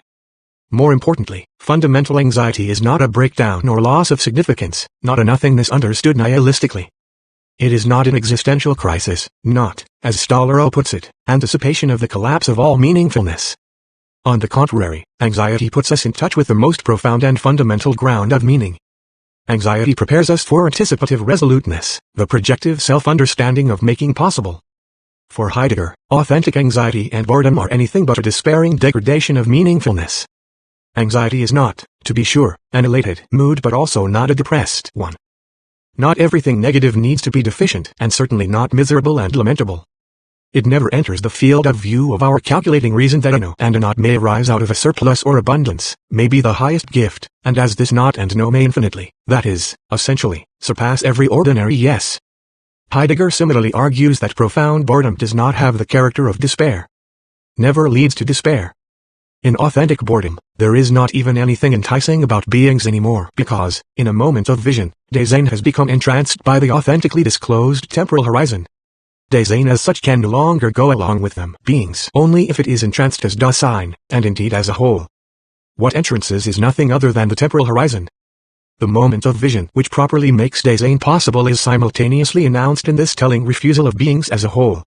More importantly, fundamental anxiety is not a breakdown or loss of significance, not a nothingness understood nihilistically. It is not an existential crisis, not, as Stollerow puts it, anticipation of the collapse of all meaningfulness. On the contrary, anxiety puts us in touch with the most profound and fundamental ground of meaning. Anxiety prepares us for anticipative resoluteness, the projective self-understanding of making possible. For Heidegger, authentic anxiety and boredom are anything but a despairing degradation of meaningfulness. Anxiety is not, to be sure, an elated mood but also not a depressed one. Not everything negative needs to be deficient and certainly not miserable and lamentable. It never enters the field of view of our calculating reason that a no and a not may arise out of a surplus or abundance, may be the highest gift, and as this not and no may infinitely, that is, essentially, surpass every ordinary yes. Heidegger similarly argues that profound boredom does not have the character of despair. Never leads to despair. In authentic boredom, there is not even anything enticing about beings anymore because, in a moment of vision, Dasein has become entranced by the authentically disclosed temporal horizon. Dasein as such can no longer go along with them beings only if it is entranced as Dasein, and indeed as a whole. What entrances is nothing other than the temporal horizon. The moment of vision which properly makes Dasein possible is simultaneously announced in this telling refusal of beings as a whole.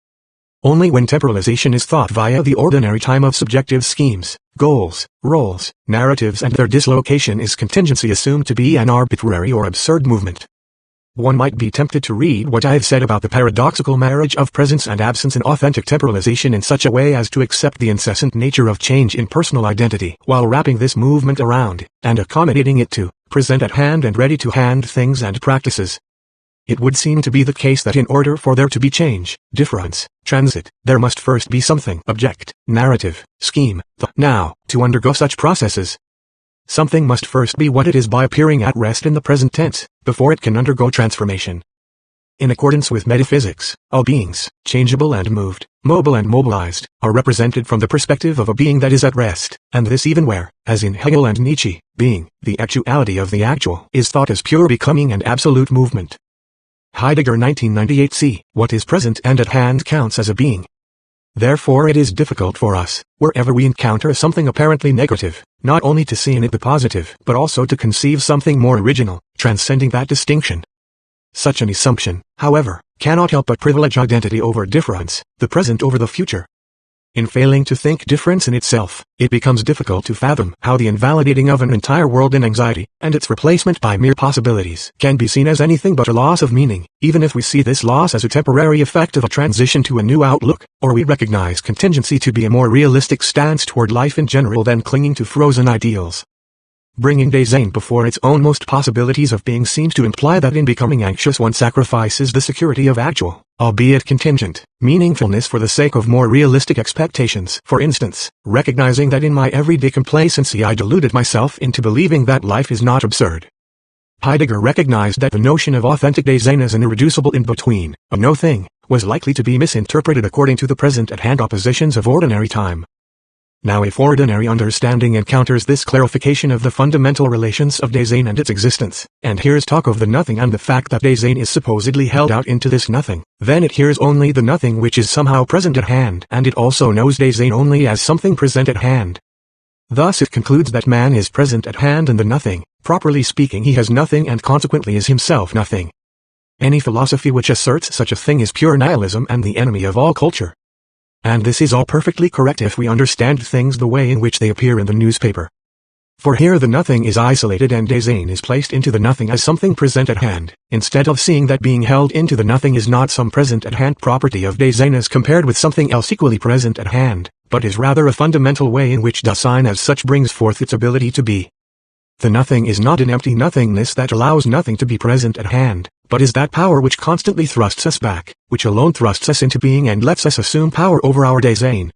Only when temporalization is thought via the ordinary time of subjective schemes, goals, roles, narratives and their dislocation is contingency assumed to be an arbitrary or absurd movement. One might be tempted to read what I have said about the paradoxical marriage of presence and absence in authentic temporalization in such a way as to accept the incessant nature of change in personal identity while wrapping this movement around, and accommodating it to, present at hand and ready-to-hand things and practices. It would seem to be the case that in order for there to be change, difference, transit, there must first be something, object, narrative, scheme, the now, to undergo such processes. Something must first be what it is by appearing at rest in the present tense, before it can undergo transformation. In accordance with metaphysics, all beings, changeable and moved, mobile and mobilized, are represented from the perspective of a being that is at rest, and this even where, as in Hegel and Nietzsche, being, the actuality of the actual, is thought as pure becoming and absolute movement. Heidegger 1998 c. What is present and at hand counts as a being. Therefore it is difficult for us, wherever we encounter something apparently negative, not only to see in it the positive, but also to conceive something more original, transcending that distinction. Such an assumption, however, cannot help but privilege identity over difference, the present over the future. In failing to think difference in itself, it becomes difficult to fathom how the invalidating of an entire world in anxiety, and its replacement by mere possibilities, can be seen as anything but a loss of meaning, even if we see this loss as a temporary effect of a transition to a new outlook, or we recognize contingency to be a more realistic stance toward life in general than clinging to frozen ideals. Bringing Dasein before its own most possibilities of being seems to imply that in becoming anxious one sacrifices the security of actual, albeit contingent, meaningfulness for the sake of more realistic expectations. For instance, recognizing that in my everyday complacency I deluded myself into believing that life is not absurd. Heidegger recognized that the notion of authentic Dasein as an irreducible in-between, a no thing, was likely to be misinterpreted according to the present-at-hand oppositions of ordinary time. Now if ordinary understanding encounters this clarification of the fundamental relations of Dasein and its existence, and hears talk of the nothing and the fact that Dasein is supposedly held out into this nothing, then it hears only the nothing which is somehow present at hand, and it also knows Dasein only as something present at hand. Thus it concludes that man is present at hand in the nothing, properly speaking he has nothing and consequently is himself nothing. Any philosophy which asserts such a thing is pure nihilism and the enemy of all culture. And this is all perfectly correct if we understand things the way in which they appear in the newspaper. For here the nothing is isolated and Dasein is placed into the nothing as something present at hand, instead of seeing that being held into the nothing is not some present at hand property of Dasein as compared with something else equally present at hand, but is rather a fundamental way in which Dasein as such brings forth its ability to be. The nothing is not an empty nothingness that allows nothing to be present at hand, but is that power which constantly thrusts us back, which alone thrusts us into being and lets us assume power over our Dasein.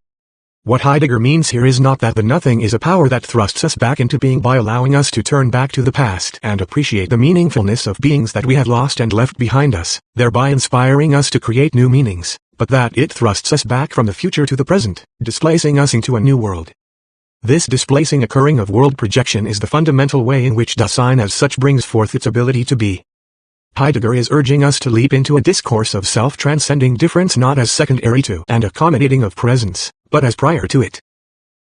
What Heidegger means here is not that the nothing is a power that thrusts us back into being by allowing us to turn back to the past and appreciate the meaningfulness of beings that we have lost and left behind us, thereby inspiring us to create new meanings, but that it thrusts us back from the future to the present, displacing us into a new world. This displacing occurring of world projection is the fundamental way in which Dasein as such brings forth its ability to be. Heidegger is urging us to leap into a discourse of self-transcending difference not as secondary to and accommodating of presence, but as prior to it.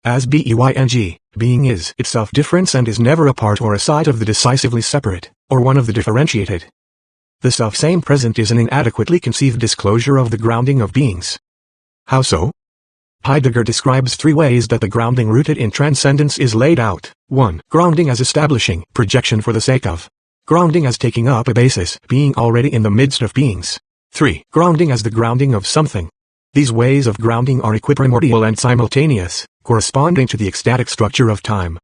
As being is itself difference and is never a part or a side of the decisively separate, or one of the differentiated. The self-same present is an inadequately conceived disclosure of the grounding of beings. How so? Heidegger describes three ways that the grounding rooted in transcendence is laid out. 1. Grounding as establishing projection for the sake of. Grounding as taking up a basis, being already in the midst of beings. 3. Grounding as the grounding of something. These ways of grounding are equi-primordial and simultaneous, corresponding to the ecstatic structure of time.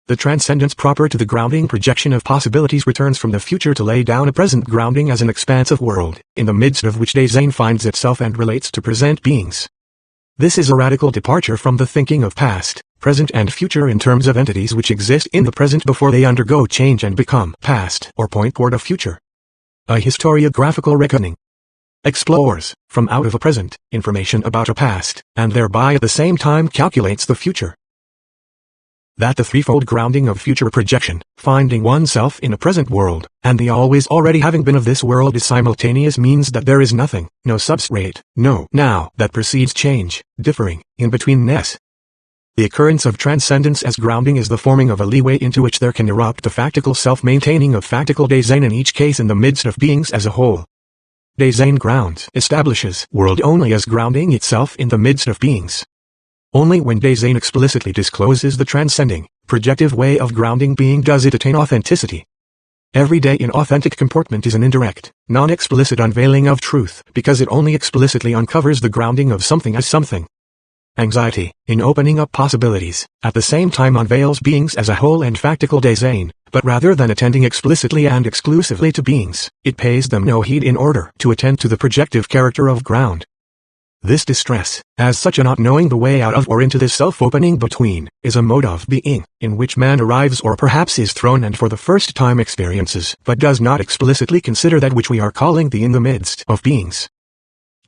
The transcendence proper to the grounding projection of possibilities returns from the future to lay down a present grounding as an expansive world, in the midst of which Dasein finds itself and relates to present beings. This is a radical departure from the thinking of past, present and future in terms of entities which exist in the present before they undergo change and become past or point toward a future. A historiographical reckoning explores, from out of a present, information about a past, and thereby at the same time calculates the future. That the threefold grounding of future projection, finding oneself in a present world, and the always already having been of this world is simultaneous means that there is nothing, no substrate, no now that precedes change, differing, in betweenness. The occurrence of transcendence as grounding is the forming of a leeway into which there can erupt the factical self-maintaining of factical Dasein in each case in the midst of beings as a whole. Dasein grounds, establishes, world only as grounding itself in the midst of beings. Only when Dasein explicitly discloses the transcending, projective way of grounding being does it attain authenticity. Every day inauthentic comportment is an indirect, non-explicit unveiling of truth because it only explicitly uncovers the grounding of something as something. Anxiety, in opening up possibilities, at the same time unveils beings as a whole and factical Dasein, but rather than attending explicitly and exclusively to beings, it pays them no heed in order to attend to the projective character of ground. This distress, as such a not knowing the way out of or into this self-opening between, is a mode of being, in which man arrives or perhaps is thrown and for the first time experiences, but does not explicitly consider that which we are calling the in the midst of beings.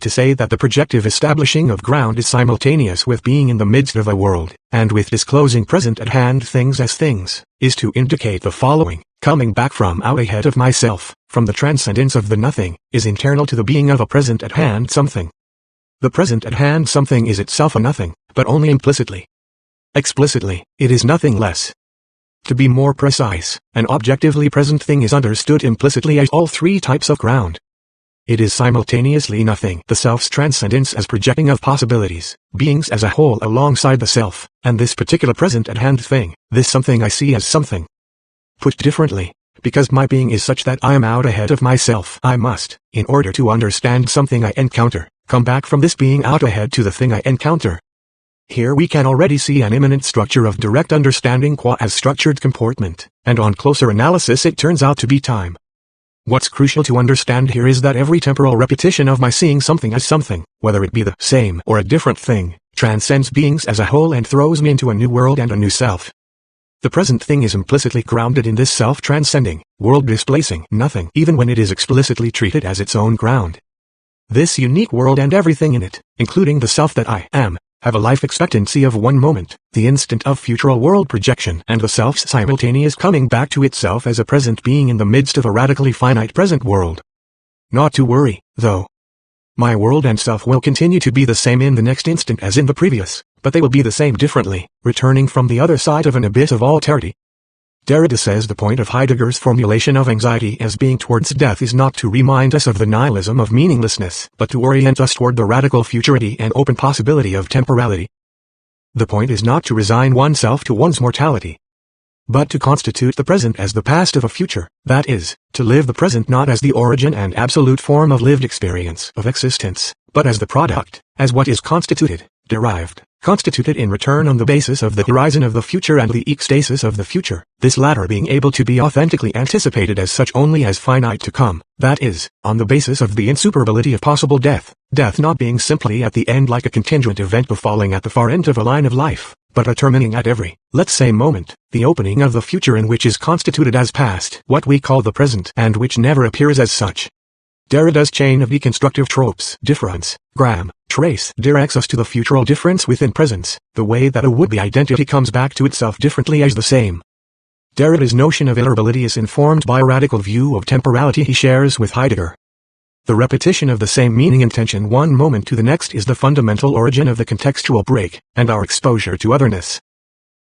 To say that the projective establishing of ground is simultaneous with being in the midst of a world, and with disclosing present at hand things as things, is to indicate the following: coming back from out ahead of myself, from the transcendence of the nothing, is internal to the being of a present at hand something. The present at hand something is itself a nothing, but only implicitly. Explicitly, it is nothing less. To be more precise, an objectively present thing is understood implicitly as all three types of ground. It is simultaneously nothing, the self's transcendence as projecting of possibilities, beings as a whole alongside the self, and this particular present-at-hand thing, this something I see as something. Put differently, because my being is such that I am out ahead of myself, I must, in order to understand something I encounter, come back from this being out ahead to the thing I encounter. Here we can already see an immanent structure of direct understanding qua as structured comportment, and on closer analysis it turns out to be time. What's crucial to understand here is that every temporal repetition of my seeing something as something, whether it be the same or a different thing, transcends beings as a whole and throws me into a new world and a new self. The present thing is implicitly grounded in this self-transcending, world-displacing nothing even when it is explicitly treated as its own ground. This unique world and everything in it, including the self that I am, have a life expectancy of one moment, the instant of futural world projection, and the self's simultaneous coming back to itself as a present being in the midst of a radically finite present world. Not to worry, though. My world and self will continue to be the same in the next instant as in the previous, but they will be the same differently, returning from the other side of an abyss of alterity. Derrida says the point of Heidegger's formulation of anxiety as being towards death is not to remind us of the nihilism of meaninglessness, but to orient us toward the radical futurity and open possibility of temporality. The point is not to resign oneself to one's mortality, but to constitute the present as the past of a future, that is, to live the present not as the origin and absolute form of lived experience of existence, but as the product, as what is constituted, derived, constituted in return on the basis of the horizon of the future and the ecstasis of the future, this latter being able to be authentically anticipated as such only as finite to come, that is, on the basis of the insuperability of possible death, death not being simply at the end like a contingent event befalling at the far end of a line of life, but a terminating at every, let's say moment, the opening of the future in which is constituted as past, what we call the present, and which never appears as such. Derrida's chain of deconstructive tropes, difference, gram, trace, directs us to the futural difference within presence, the way that a would-be identity comes back to itself differently as the same. Derrida's notion of iterability is informed by a radical view of temporality he shares with Heidegger. The repetition of the same meaning intention one moment to the next is the fundamental origin of the contextual break, and our exposure to otherness.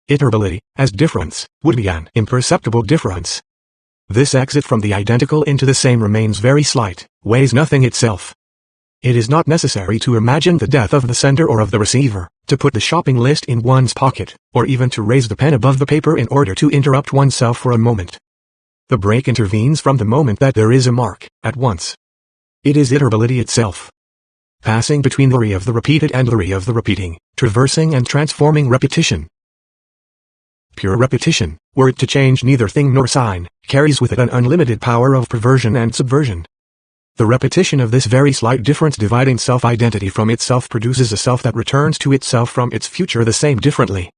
Iterability, as difference, would be an imperceptible difference. This exit from the identical into the same remains very slight, weighs nothing itself. It is not necessary to imagine the death of the sender or of the receiver, to put the shopping list in one's pocket, or even to raise the pen above the paper in order to interrupt oneself for a moment. The break intervenes from the moment that there is a mark, at once. It is iterability itself. Passing between the re of the repeated and the re of the repeating, traversing and transforming repetition. Pure repetition, were it to change neither thing nor sign, carries with it an unlimited power of perversion and subversion. The repetition of this very slight difference dividing self-identity from itself produces a self that returns to itself from its future the same differently.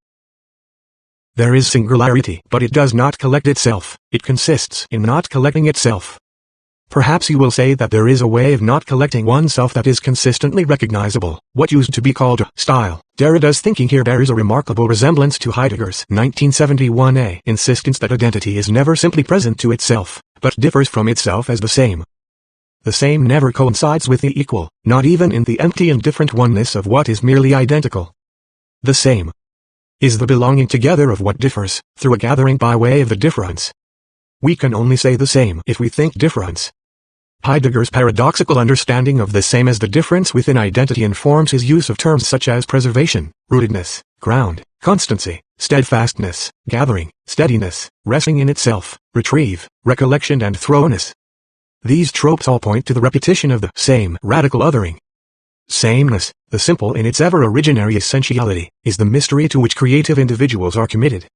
There is singularity, but it does not collect itself, it consists in not collecting itself. Perhaps you will say that there is a way of not collecting oneself that is consistently recognizable, what used to be called a style. Derrida's thinking here bears a remarkable resemblance to Heidegger's 1971 insistence that identity is never simply present to itself, but differs from itself as the same. The same never coincides with the equal, not even in the empty and different oneness of what is merely identical. The same is the belonging together of what differs, through a gathering by way of the difference. We can only say the same if we think difference. Heidegger's paradoxical understanding of the same as the difference within identity informs his use of terms such as preservation, rootedness, ground, constancy, steadfastness, gathering, steadiness, resting in itself, retrieve, recollection and throwness. These tropes all point to the repetition of the same radical othering. Sameness, the simple in its ever-originary essentiality, is the mystery to which creative individuals are committed.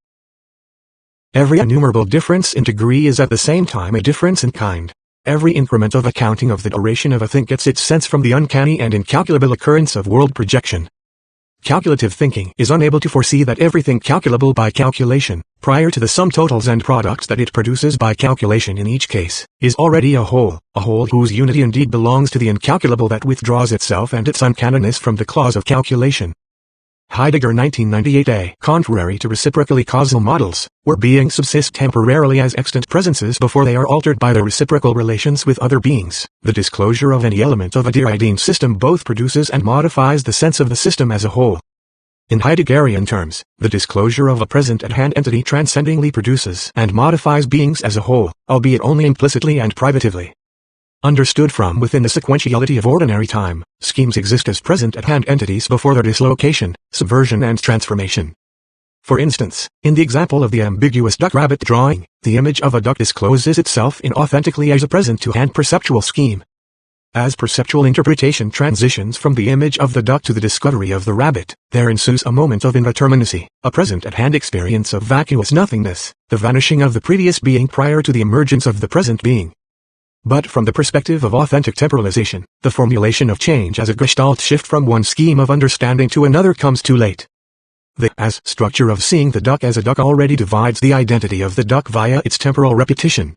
Every innumerable difference in degree is at the same time a difference in kind. Every increment of accounting of the duration of a thing gets its sense from the uncanny and incalculable occurrence of world projection. Calculative thinking is unable to foresee that everything calculable by calculation, prior to the sum totals and products that it produces by calculation in each case, is already a whole whose unity indeed belongs to the incalculable that withdraws itself and its uncanniness from the clause of calculation. Heidegger 1998 Contrary to reciprocally causal models, where beings subsist temporarily as extant presences before they are altered by their reciprocal relations with other beings, the disclosure of any element of a Derridean system both produces and modifies the sense of the system as a whole. In Heideggerian terms, the disclosure of a present-at-hand entity transcendingly produces and modifies beings as a whole, albeit only implicitly and privatively. Understood from within the sequentiality of ordinary time, schemes exist as present-at-hand entities before their dislocation, subversion and transformation. For instance, in the example of the ambiguous duck-rabbit drawing, the image of a duck discloses itself inauthentically as a present-to-hand perceptual scheme. As perceptual interpretation transitions from the image of the duck to the discovery of the rabbit, there ensues a moment of indeterminacy, a present-at-hand experience of vacuous nothingness, the vanishing of the previous being prior to the emergence of the present being. But from the perspective of authentic temporalization, the formulation of change as a gestalt shift from one scheme of understanding to another comes too late. The as structure of seeing the duck as a duck already divides the identity of the duck via its temporal repetition.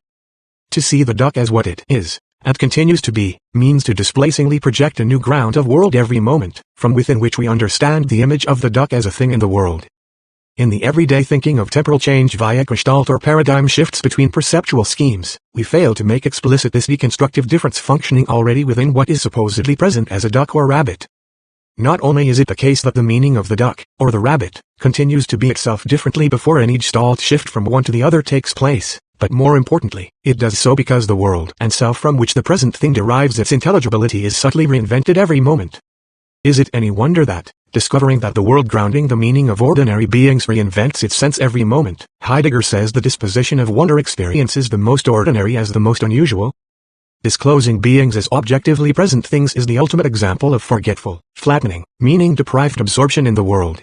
To see the duck as what it is, and continues to be, means to displacingly project a new ground of world every moment, from within which we understand the image of the duck as a thing in the world. In the everyday thinking of temporal change via gestalt or paradigm shifts between perceptual schemes, we fail to make explicit this deconstructive difference functioning already within what is supposedly present as a duck or rabbit. Not only is it the case that the meaning of the duck, or the rabbit, continues to be itself differently before any gestalt shift from one to the other takes place, but more importantly, it does so because the world and self from which the present thing derives its intelligibility is subtly reinvented every moment. Is it any wonder that, discovering that the world grounding the meaning of ordinary beings reinvents its sense every moment, Heidegger says the disposition of wonder experiences the most ordinary as the most unusual? Disclosing beings as objectively present things is the ultimate example of forgetful, flattening, meaning-deprived absorption in the world.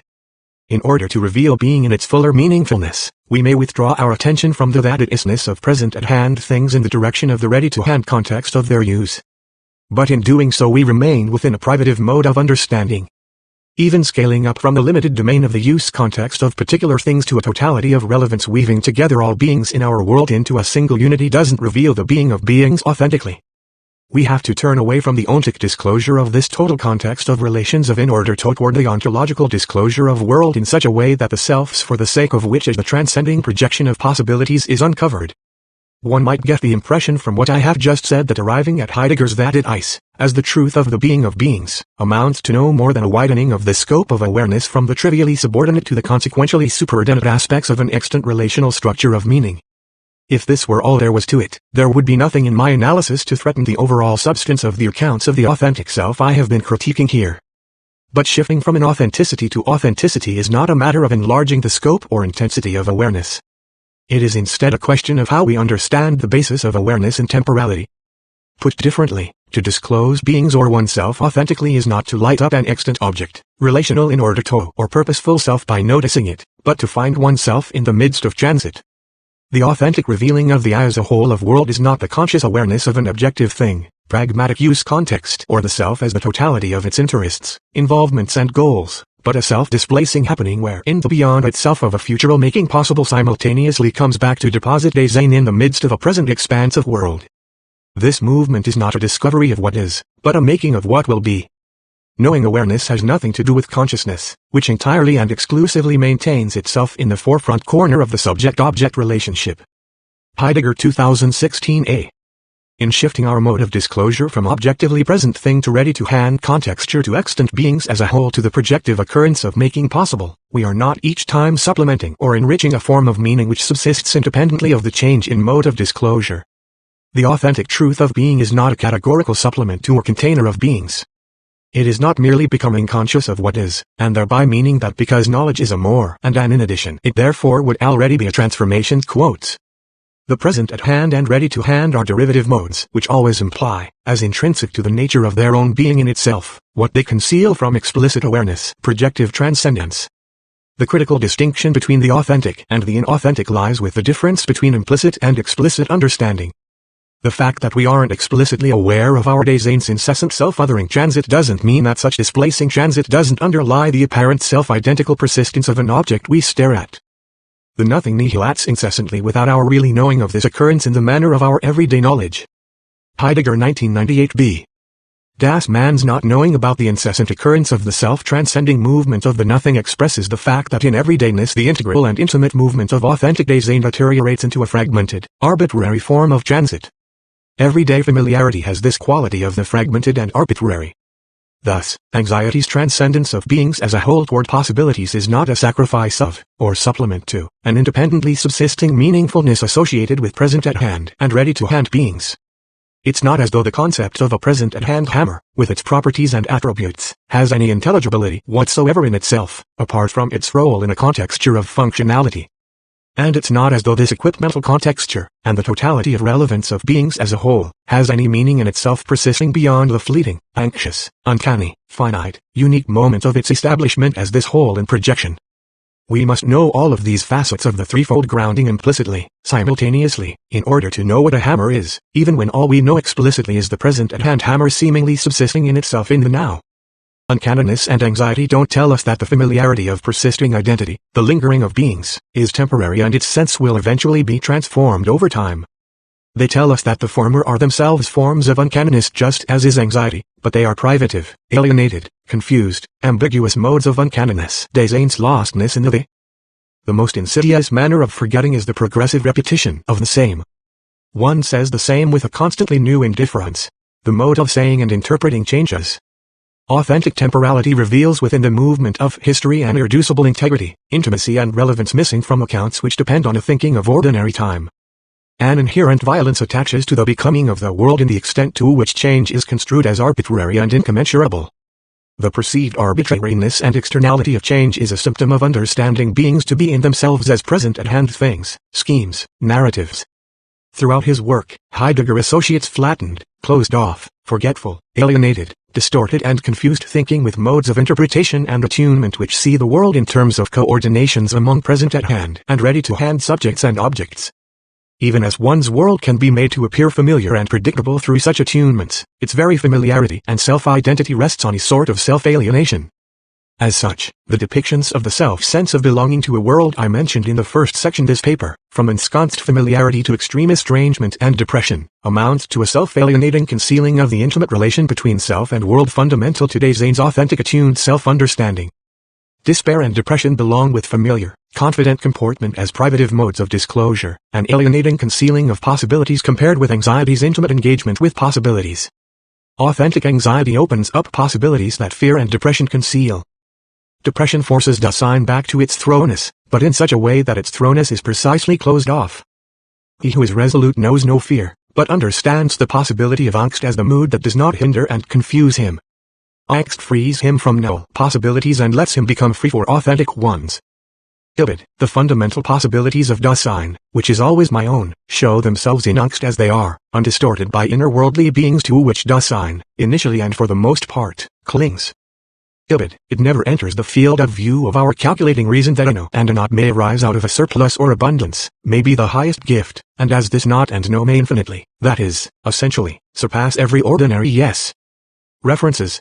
In order to reveal being in its fuller meaningfulness, we may withdraw our attention from the that-it-isness of present-at-hand things in the direction of the ready-to-hand context of their use. But in doing so we remain within a privative mode of understanding. Even scaling up from the limited domain of the use context of particular things to a totality of relevance, weaving together all beings in our world into a single unity doesn't reveal the being of beings authentically. We have to turn away from the ontic disclosure of this total context of relations in order toward the ontological disclosure of world in such a way that the selves for the sake of which is the transcending projection of possibilities is uncovered. One might get the impression from what I have just said that arriving at Heidegger's that-it-is, as the truth of the being of beings, amounts to no more than a widening of the scope of awareness from the trivially subordinate to the consequentially superordinate aspects of an extant relational structure of meaning. If this were all there was to it, there would be nothing in my analysis to threaten the overall substance of the accounts of the authentic self I have been critiquing here. But shifting from inauthenticity to authenticity is not a matter of enlarging the scope or intensity of awareness. It is instead a question of how we understand the basis of awareness in temporality. Put differently, to disclose beings or oneself authentically is not to light up an extant object, relational in order to or purposeful self by noticing it, but to find oneself in the midst of transit. The authentic revealing of the I as a whole of world is not the conscious awareness of an objective thing, pragmatic use context, or the self as the totality of its interests, involvements and goals, but a self-displacing happening wherein the beyond itself of a future making possible simultaneously comes back to deposit Dasein in the midst of a present expansive world. This movement is not a discovery of what is, but a making of what will be. Knowing awareness has nothing to do with consciousness, which entirely and exclusively maintains itself in the forefront corner of the subject-object relationship. Heidegger 2016a. In shifting our mode of disclosure from objectively present thing to ready-to-hand contexture to extant beings as a whole to the projective occurrence of making possible, we are not each time supplementing or enriching a form of meaning which subsists independently of the change in mode of disclosure. The authentic truth of being is not a categorical supplement to or container of beings. It is not merely becoming conscious of what is, and thereby meaning that because knowledge is a more and an in addition, it therefore would already be a transformation. Quotes. The present at hand and ready to hand are derivative modes which always imply, as intrinsic to the nature of their own being in itself, what they conceal from explicit awareness, projective transcendence. The critical distinction between the authentic and the inauthentic lies with the difference between implicit and explicit understanding. The fact that we aren't explicitly aware of our Dasein's incessant self-othering transit doesn't mean that such displacing transit doesn't underlie the apparent self-identical persistence of an object we stare at. The nothing nihilates incessantly without our really knowing of this occurrence in the manner of our everyday knowledge. Heidegger 1998b. Das man's not knowing about the incessant occurrence of the self-transcending movement of the nothing expresses the fact that in everydayness the integral and intimate movement of authentic Dasein deteriorates into a fragmented, arbitrary form of transit. Everyday familiarity has this quality of the fragmented and arbitrary. Thus, anxiety's transcendence of beings as a whole toward possibilities is not a sacrifice of, or supplement to, an independently subsisting meaningfulness associated with present at hand and ready-to-hand beings. It's not as though the concept of a present-at-hand hammer, with its properties and attributes, has any intelligibility whatsoever in itself, apart from its role in a contexture of functionality. And it's not as though this equipmental contexture, and the totality of relevance of beings as a whole, has any meaning in itself persisting beyond the fleeting, anxious, uncanny, finite, unique moment of its establishment as this whole in projection. We must know all of these facets of the threefold grounding implicitly, simultaneously, in order to know what a hammer is, even when all we know explicitly is the present-at-hand hammer seemingly subsisting in itself in the now. Uncanniness and anxiety don't tell us that the familiarity of persisting identity, the lingering of beings, is temporary and its sense will eventually be transformed over time. They tell us that the former are themselves forms of uncanniness just as is anxiety, but they are privative, alienated, confused, ambiguous modes of uncanniness. Desain's lostness in the they. The most insidious manner of forgetting is the progressive repetition of the same. One says the same with a constantly new indifference. The mode of saying and interpreting changes. Authentic temporality reveals within the movement of history an irreducible integrity, intimacy and relevance missing from accounts which depend on a thinking of ordinary time. An inherent violence attaches to the becoming of the world in the extent to which change is construed as arbitrary and incommensurable. The perceived arbitrariness and externality of change is a symptom of understanding beings to be in themselves as present-at-hand things, schemes, narratives. Throughout his work, Heidegger associates flattened, closed off, forgetful, alienated, distorted and confused thinking with modes of interpretation and attunement which see the world in terms of coordinations among present-at-hand and ready-to-hand subjects and objects. Even as one's world can be made to appear familiar and predictable through such attunements, its very familiarity and self-identity rests on a sort of self-alienation. As such, the depictions of the self-sense of belonging to a world I mentioned in the first section of this paper, from ensconced familiarity to extreme estrangement and depression, amount to a self-alienating concealing of the intimate relation between self and world fundamental to Desain's authentic attuned self-understanding. Despair and depression belong with familiar, confident comportment as privative modes of disclosure, an alienating concealing of possibilities compared with anxiety's intimate engagement with possibilities. Authentic anxiety opens up possibilities that fear and depression conceal. Depression forces Dasein back to its thoroughness, but in such a way that its thoroughness is precisely closed off. He who is resolute knows no fear, but understands the possibility of angst as the mood that does not hinder and confuse him. Angst frees him from null possibilities and lets him become free for authentic ones. The fundamental possibilities of Dasein, which is always my own, show themselves in angst as they are, undistorted by inner worldly beings to which Dasein, initially and for the most part, clings. It never enters the field of view of our calculating reason that a no and a not may arise out of a surplus or abundance, may be the highest gift, and as this not and no may infinitely, that is, essentially, surpass every ordinary yes. References,